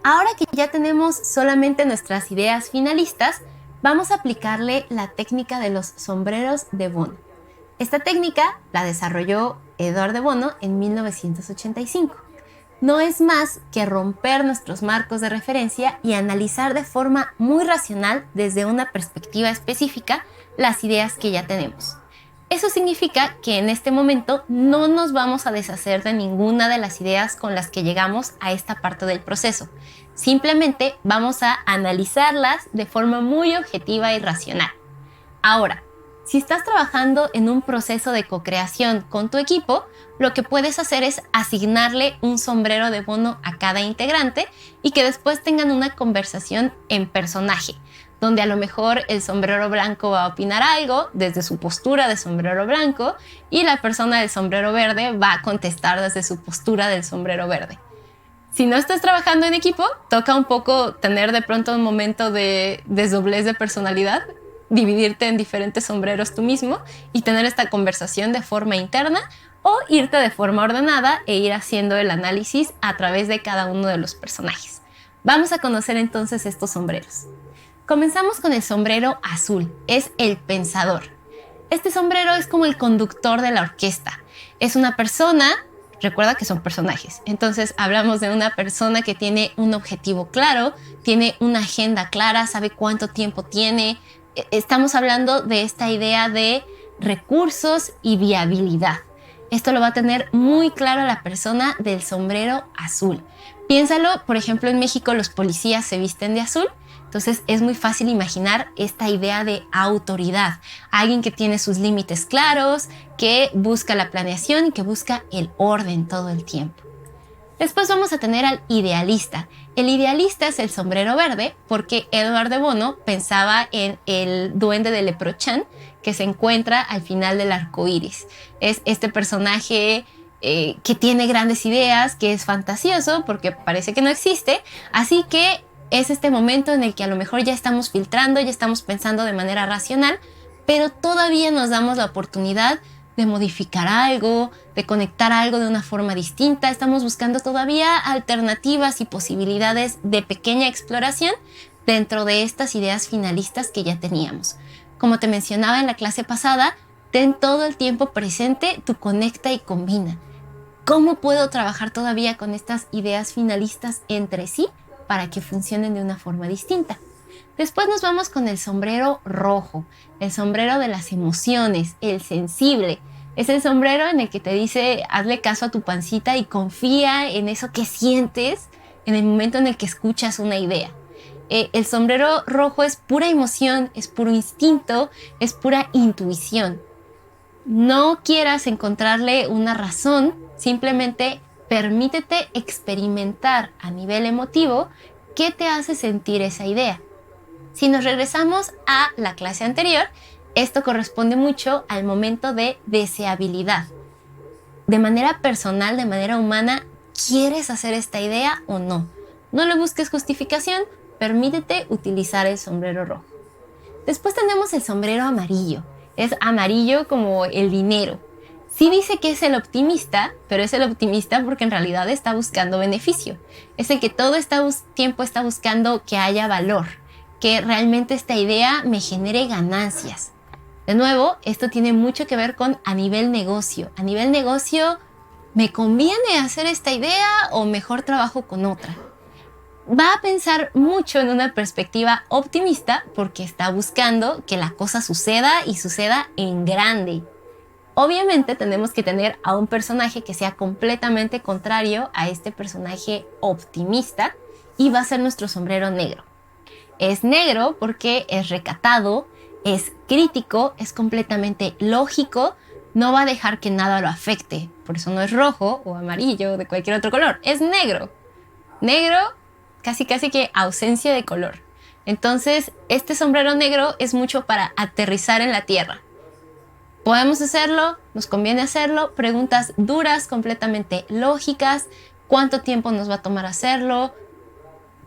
Ahora que ya tenemos solamente nuestras ideas finalistas, vamos a aplicarle la técnica de los sombreros de Bono. Esta técnica la desarrolló Edouard de Bono en 1985. No es más que romper nuestros marcos de referencia y analizar de forma muy racional, desde una perspectiva específica, las ideas que ya tenemos. Eso significa que en este momento no nos vamos a deshacer de ninguna de las ideas con las que llegamos a esta parte del proceso. Simplemente vamos a analizarlas de forma muy objetiva y racional. Ahora, si estás trabajando en un proceso de co-creación con tu equipo, lo que puedes hacer es asignarle un sombrero de Bono a cada integrante y que después tengan una conversación en personaje, donde a lo mejor el sombrero blanco va a opinar algo desde su postura de sombrero blanco y la persona del sombrero verde va a contestar desde su postura del sombrero verde. Si no estás trabajando en equipo, toca un poco tener de pronto un momento de desdoblez de personalidad, dividirte en diferentes sombreros tú mismo y tener esta conversación de forma interna o irte de forma ordenada e ir haciendo el análisis a través de cada uno de los personajes. Vamos a conocer entonces estos sombreros. Comenzamos con el sombrero azul, es el pensador. Este sombrero es como el conductor de la orquesta. Es una persona, recuerda que son personajes, entonces hablamos de una persona que tiene un objetivo claro, tiene una agenda clara, sabe cuánto tiempo tiene. Estamos hablando de esta idea de recursos y viabilidad. Esto lo va a tener muy claro la persona del sombrero azul. Piénsalo, por ejemplo, en México los policías se visten de azul, entonces es muy fácil imaginar esta idea de autoridad, alguien que tiene sus límites claros, que busca la planeación y que busca el orden todo el tiempo. Después vamos a tener al idealista. El idealista es el sombrero verde porque Edward de Bono pensaba en el duende de Leprechaun que se encuentra al final del arco iris. Es este personaje que tiene grandes ideas, que es fantasioso porque parece que no existe, así que es este momento en el que a lo mejor ya estamos filtrando, ya estamos pensando de manera racional, pero todavía nos damos la oportunidad de modificar algo, de conectar algo de una forma distinta. Estamos buscando todavía alternativas y posibilidades de pequeña exploración dentro de estas ideas finalistas que ya teníamos. Como te mencionaba en la clase pasada, ten todo el tiempo presente tu conecta y combina. ¿Cómo puedo trabajar todavía con estas ideas finalistas entre sí para que funcionen de una forma distinta? Después nos vamos con el sombrero rojo, el sombrero de las emociones, el sensible. Es el sombrero en el que te dice, hazle caso a tu pancita y confía en eso que sientes en el momento en el que escuchas una idea. El sombrero rojo es pura emoción, es puro instinto, es pura intuición. No quieras encontrarle una razón, simplemente permítete experimentar a nivel emotivo qué te hace sentir esa idea. Si nos regresamos a la clase anterior, esto corresponde mucho al momento de deseabilidad. De manera personal, de manera humana, ¿quieres hacer esta idea o no? No le busques justificación, permítete utilizar el sombrero rojo. Después tenemos el sombrero amarillo. Es amarillo como el dinero. Sí dice que es el optimista, pero es el optimista porque en realidad está buscando beneficio. Es el que todo tiempo está buscando que haya valor, que realmente esta idea me genere ganancias. De nuevo, esto tiene mucho que ver con a nivel negocio. A nivel negocio, ¿me conviene hacer esta idea o mejor trabajo con otra? Va a pensar mucho en una perspectiva optimista porque está buscando que la cosa suceda y suceda en grande. Obviamente tenemos que tener a un personaje que sea completamente contrario a este personaje optimista y va a ser nuestro sombrero negro. Es negro porque es recatado, es crítico, es completamente lógico, no va a dejar que nada lo afecte. Por eso no es rojo o amarillo o de cualquier otro color, es negro. Negro, casi que ausencia de color. Entonces, este sombrero negro es mucho para aterrizar en la tierra. ¿Podemos hacerlo? ¿Nos conviene hacerlo? Preguntas duras, completamente lógicas. ¿Cuánto tiempo nos va a tomar hacerlo?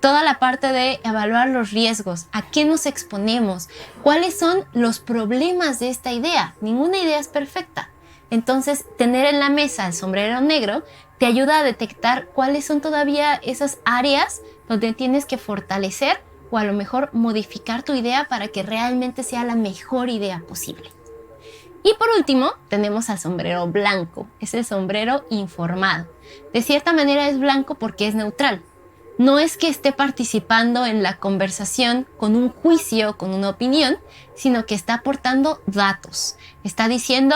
Toda la parte de evaluar los riesgos, a qué nos exponemos, cuáles son los problemas de esta idea. Ninguna idea es perfecta. Entonces, tener en la mesa el sombrero negro te ayuda a detectar cuáles son todavía esas áreas donde tienes que fortalecer o a lo mejor modificar tu idea para que realmente sea la mejor idea posible. Y por último, tenemos al sombrero blanco. Es el sombrero informado. De cierta manera es blanco porque es neutral. No es que esté participando en la conversación con un juicio, con una opinión, sino que está aportando datos. Está diciendo,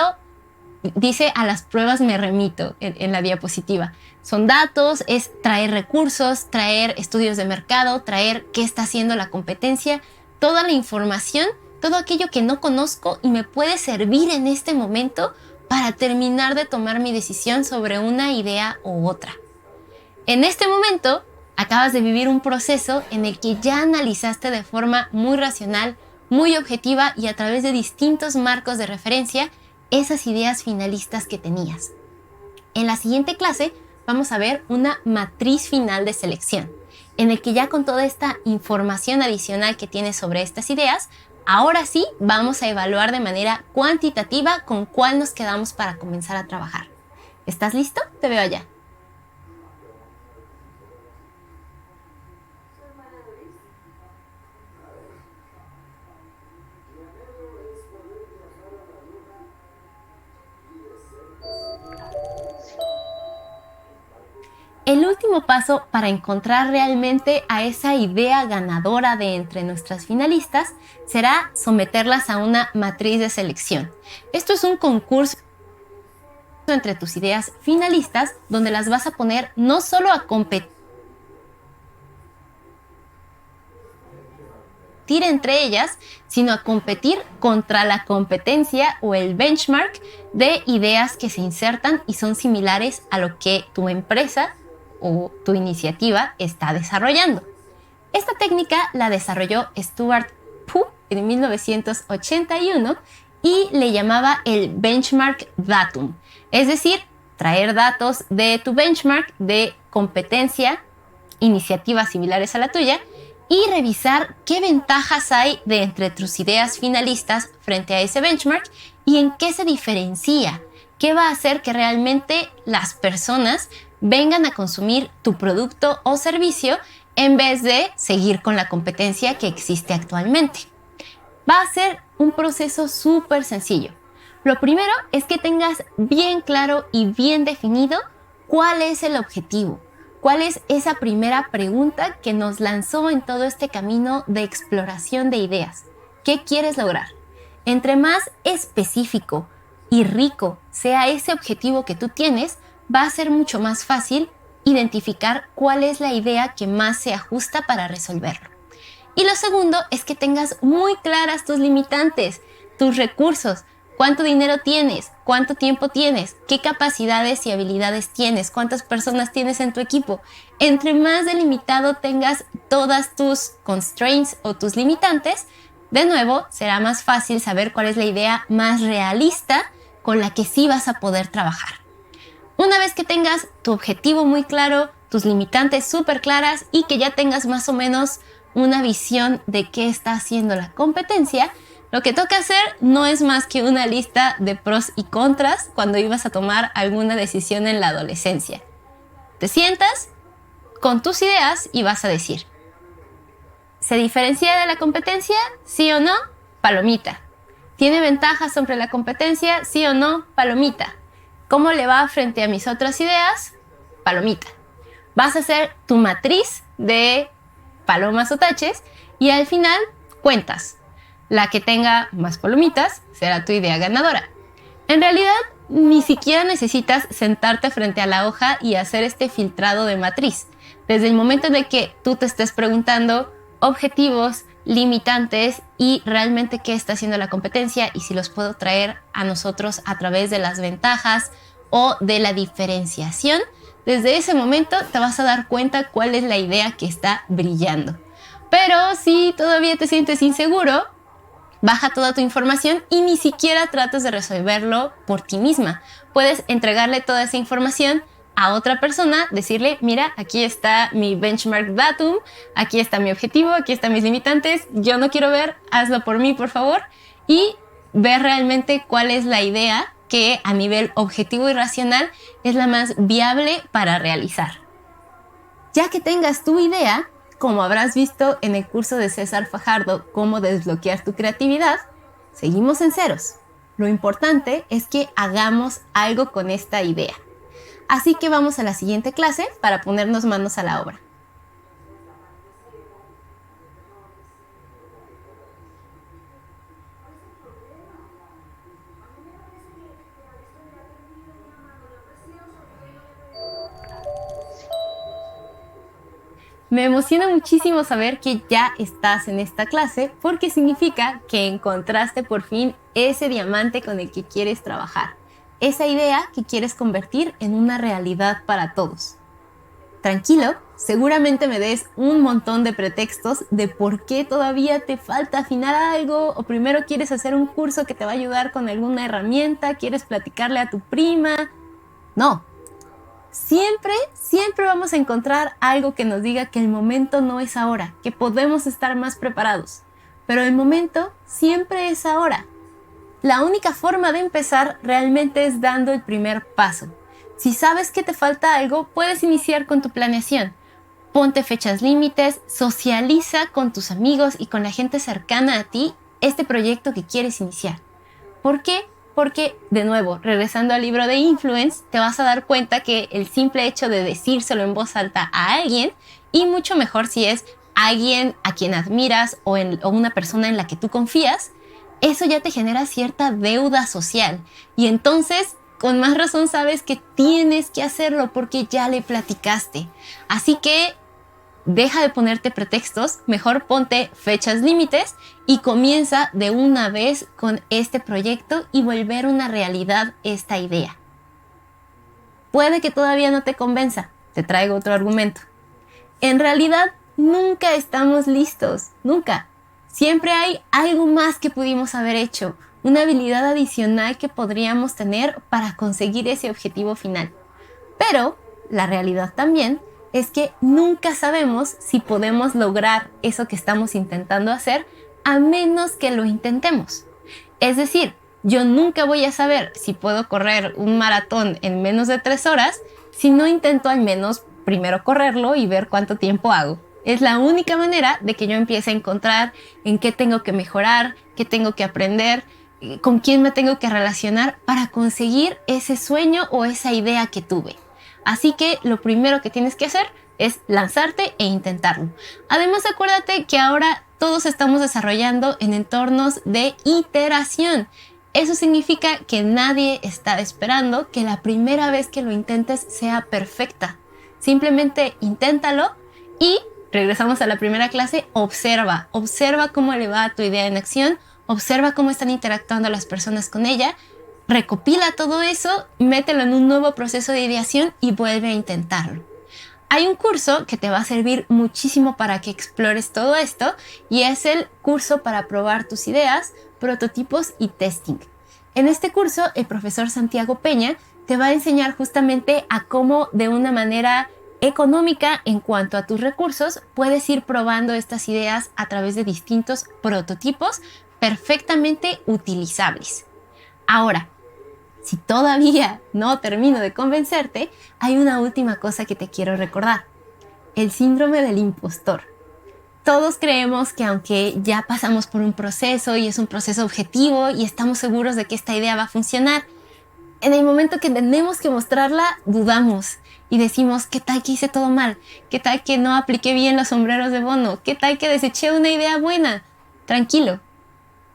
dice a las pruebas me remito en la diapositiva. Son datos, es traer recursos, traer estudios de mercado, traer qué está haciendo la competencia, toda la información, todo aquello que no conozco y me puede servir en este momento para terminar de tomar mi decisión sobre una idea u otra. En este momento, acabas de vivir un proceso en el que ya analizaste de forma muy racional, muy objetiva y a través de distintos marcos de referencia esas ideas finalistas que tenías. En la siguiente clase vamos a ver una matriz final de selección, en el que ya con toda esta información adicional que tienes sobre estas ideas, ahora sí vamos a evaluar de manera cuantitativa con cuál nos quedamos para comenzar a trabajar. ¿Estás listo? Te veo allá. El último paso para encontrar realmente a esa idea ganadora de entre nuestras finalistas será someterlas a una matriz de selección. Esto es un concurso entre tus ideas finalistas, donde las vas a poner no solo a competir entre ellas, sino a competir contra la competencia o el benchmark de ideas que se insertan y son similares a lo que tu empresa o tu iniciativa está desarrollando. Esta técnica la desarrolló Stuart Pu en 1981 y le llamaba el benchmark datum, es decir, traer datos de tu benchmark de competencia, iniciativas similares a la tuya, y revisar qué ventajas hay de entre tus ideas finalistas frente a ese benchmark y en qué se diferencia, qué va a hacer que realmente las personas vengan a consumir tu producto o servicio en vez de seguir con la competencia que existe actualmente. Va a ser un proceso súper sencillo. Lo primero es que tengas bien claro y bien definido cuál es el objetivo. ¿Cuál es esa primera pregunta que nos lanzó en todo este camino de exploración de ideas? ¿Qué quieres lograr? Entre más específico y rico sea ese objetivo que tú tienes, va a ser mucho más fácil identificar cuál es la idea que más se ajusta para resolverlo. Y lo segundo es que tengas muy claras tus limitantes, tus recursos. ¿Cuánto dinero tienes? ¿Cuánto tiempo tienes? ¿Qué capacidades y habilidades tienes? ¿Cuántas personas tienes en tu equipo? Entre más delimitado tengas todas tus constraints o tus limitantes, de nuevo, será más fácil saber cuál es la idea más realista con la que sí vas a poder trabajar. Una vez que tengas tu objetivo muy claro, tus limitantes súper claras y que ya tengas más o menos una visión de qué está haciendo la competencia, lo que toca hacer no es más que una lista de pros y contras cuando ibas a tomar alguna decisión en la adolescencia. Te sientas con tus ideas y vas a decir, ¿se diferencia de la competencia? ¿Sí o no? Palomita. ¿Tiene ventajas sobre la competencia? ¿Sí o no? Palomita. ¿Cómo le va frente a mis otras ideas? Palomita. Vas a hacer tu matriz de palomas o taches y al final cuentas. La que tenga más palomitas será tu idea ganadora. En realidad, ni siquiera necesitas sentarte frente a la hoja y hacer este filtrado de matriz. Desde el momento en el que tú te estés preguntando objetivos, limitantes y realmente qué está haciendo la competencia y si los puedo traer a nosotros a través de las ventajas o de la diferenciación, desde ese momento te vas a dar cuenta cuál es la idea que está brillando. Pero si todavía te sientes inseguro, baja toda tu información y ni siquiera trates de resolverlo por ti misma. Puedes entregarle toda esa información a otra persona, decirle, mira, aquí está mi benchmark datum, aquí está mi objetivo, aquí están mis limitantes, yo no quiero ver, hazlo por mí, por favor, y ver realmente cuál es la idea que a nivel objetivo y racional es la más viable para realizar. Ya que tengas tu idea, como habrás visto en el curso de César Fajardo, Cómo desbloquear tu creatividad, seguimos en ceros. Lo importante es que hagamos algo con esta idea. Así que vamos a la siguiente clase para ponernos manos a la obra. Me emociona muchísimo saber que ya estás en esta clase porque significa que encontraste por fin ese diamante con el que quieres trabajar, esa idea que quieres convertir en una realidad para todos. Tranquilo, seguramente me des un montón de pretextos de por qué todavía te falta afinar algo o primero quieres hacer un curso que te va a ayudar con alguna herramienta, quieres platicarle a tu prima. No. Siempre vamos a encontrar algo que nos diga que el momento no es ahora, que podemos estar más preparados. Pero el momento siempre es ahora. La única forma de empezar realmente es dando el primer paso. Si sabes que te falta algo, puedes iniciar con tu planeación. Ponte fechas límites, socializa con tus amigos y con la gente cercana a ti este proyecto que quieres iniciar. ¿Por qué? Porque, de nuevo, regresando al libro de Influence, te vas a dar cuenta que el simple hecho de decírselo en voz alta a alguien, y mucho mejor si es alguien a quien admiras o una persona en la que tú confías, eso ya te genera cierta deuda social. Y entonces con más razón sabes que tienes que hacerlo porque ya le platicaste. Así que deja de ponerte pretextos, mejor ponte fechas límites y comienza de una vez con este proyecto y volver una realidad esta idea. Puede que todavía no te convenza, te traigo otro argumento. En realidad, nunca estamos listos, nunca. Siempre hay algo más que pudimos haber hecho, una habilidad adicional que podríamos tener para conseguir ese objetivo final. Pero la realidad también es que nunca sabemos si podemos lograr eso que estamos intentando hacer a menos que lo intentemos. Es decir, yo nunca voy a saber si puedo correr un maratón en menos de 3 horas si no intento al menos primero correrlo y ver cuánto tiempo hago. Es la única manera de que yo empiece a encontrar en qué tengo que mejorar, qué tengo que aprender, con quién me tengo que relacionar para conseguir ese sueño o esa idea que tuve. Así que lo primero que tienes que hacer es lanzarte e intentarlo. Además, acuérdate que ahora todos estamos desarrollando en entornos de iteración. Eso significa que nadie está esperando que la primera vez que lo intentes sea perfecta. Simplemente inténtalo y regresamos a la primera clase, observa cómo le va a tu idea en acción, observa cómo están interactuando las personas con ella, recopila todo eso, mételo en un nuevo proceso de ideación y vuelve a intentarlo. Hay un curso que te va a servir muchísimo para que explores todo esto y es el curso para probar tus ideas, prototipos y testing. En este curso, el profesor Santiago Peña te va a enseñar justamente a cómo de una manera económica en cuanto a tus recursos puedes ir probando estas ideas a través de distintos prototipos perfectamente utilizables. Ahora, si todavía no termino de convencerte, hay una última cosa que te quiero recordar. El síndrome del impostor. Todos creemos que aunque ya pasamos por un proceso y es un proceso objetivo y estamos seguros de que esta idea va a funcionar, en el momento que tenemos que mostrarla, dudamos y decimos, ¿qué tal que hice todo mal? ¿Qué tal que no apliqué bien los sombreros de Bono? ¿Qué tal que deseché una idea buena? Tranquilo.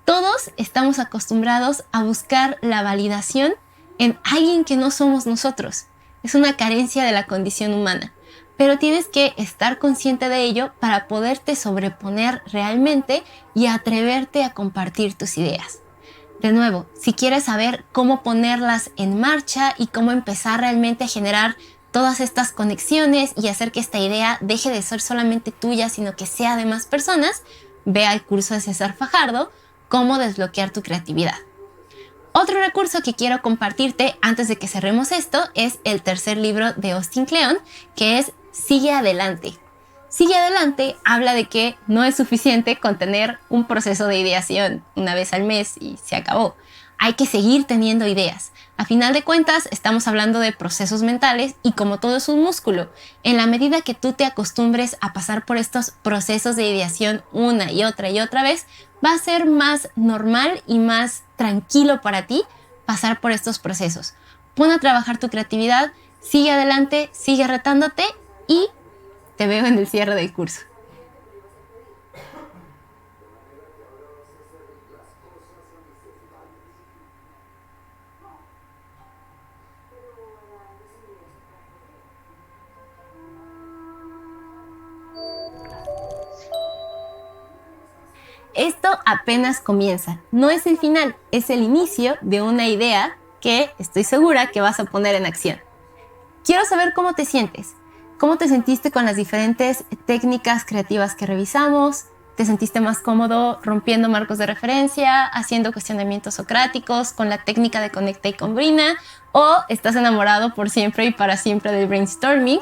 Todos estamos acostumbrados a buscar la validación en alguien que no somos nosotros. Es una carencia de la condición humana. Pero tienes que estar consciente de ello para poderte sobreponer realmente y atreverte a compartir tus ideas. De nuevo, si quieres saber cómo ponerlas en marcha y cómo empezar realmente a generar todas estas conexiones y hacer que esta idea deje de ser solamente tuya, sino que sea de más personas, ve al curso de César Fajardo, Cómo desbloquear tu creatividad. Otro recurso que quiero compartirte antes de que cerremos esto es el tercer libro de Austin Kleon, que es Sigue Adelante. Sigue Adelante habla de que no es suficiente con tener un proceso de ideación una vez al mes y se acabó. Hay que seguir teniendo ideas. A final de cuentas, estamos hablando de procesos mentales y como todo es un músculo, en la medida que tú te acostumbres a pasar por estos procesos de ideación una y otra vez, va a ser más normal y más tranquilo para ti pasar por estos procesos. Pon a trabajar tu creatividad, sigue adelante, sigue retándote y te veo en el cierre del curso. Esto apenas comienza, no es el final, es el inicio de una idea que estoy segura que vas a poner en acción. Quiero saber cómo te sientes, cómo te sentiste con las diferentes técnicas creativas que revisamos. ¿Te sentiste más cómodo rompiendo marcos de referencia, haciendo cuestionamientos socráticos con la técnica de conecta y combina? ¿O estás enamorado por siempre y para siempre del brainstorming?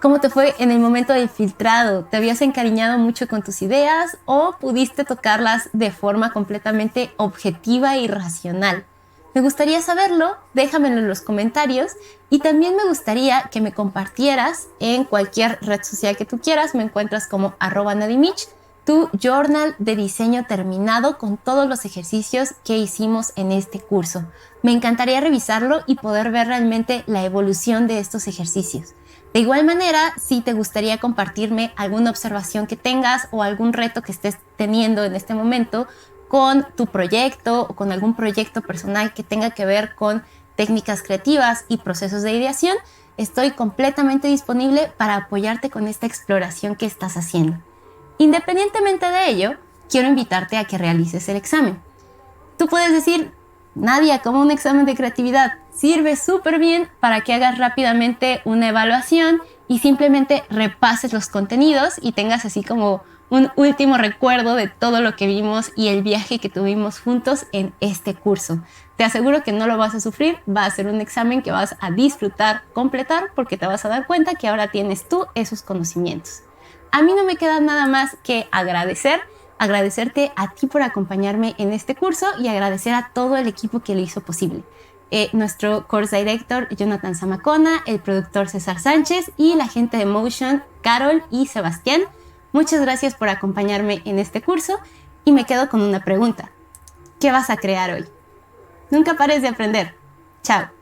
¿Cómo te fue en el momento del filtrado? ¿Te habías encariñado mucho con tus ideas o pudiste tocarlas de forma completamente objetiva y racional? Me gustaría saberlo, déjamelo en los comentarios y también me gustaría que me compartieras en cualquier red social que tú quieras. Me encuentras como @nadimich, tu journal de diseño terminado con todos los ejercicios que hicimos en este curso. Me encantaría revisarlo y poder ver realmente la evolución de estos ejercicios. De igual manera, si te gustaría compartirme alguna observación que tengas o algún reto que estés teniendo en este momento con tu proyecto o con algún proyecto personal que tenga que ver con técnicas creativas y procesos de ideación, estoy completamente disponible para apoyarte con esta exploración que estás haciendo. Independientemente de ello, quiero invitarte a que realices el examen. Tú puedes decir, Nadia, como un examen de creatividad, sirve súper bien para que hagas rápidamente una evaluación y simplemente repases los contenidos y tengas así como un último recuerdo de todo lo que vimos y el viaje que tuvimos juntos en este curso. Te aseguro que no lo vas a sufrir, va a ser un examen que vas a disfrutar, completar, porque te vas a dar cuenta que ahora tienes tú esos conocimientos. A mí no me queda nada más que agradecerte a ti por acompañarme en este curso y agradecer a todo el equipo que lo hizo posible. Nuestro course director Jonathan Zamacona, el productor César Sánchez y la gente de Motion, Carol y Sebastián. Muchas gracias por acompañarme en este curso y me quedo con una pregunta. ¿Qué vas a crear hoy? Nunca pares de aprender. Chao.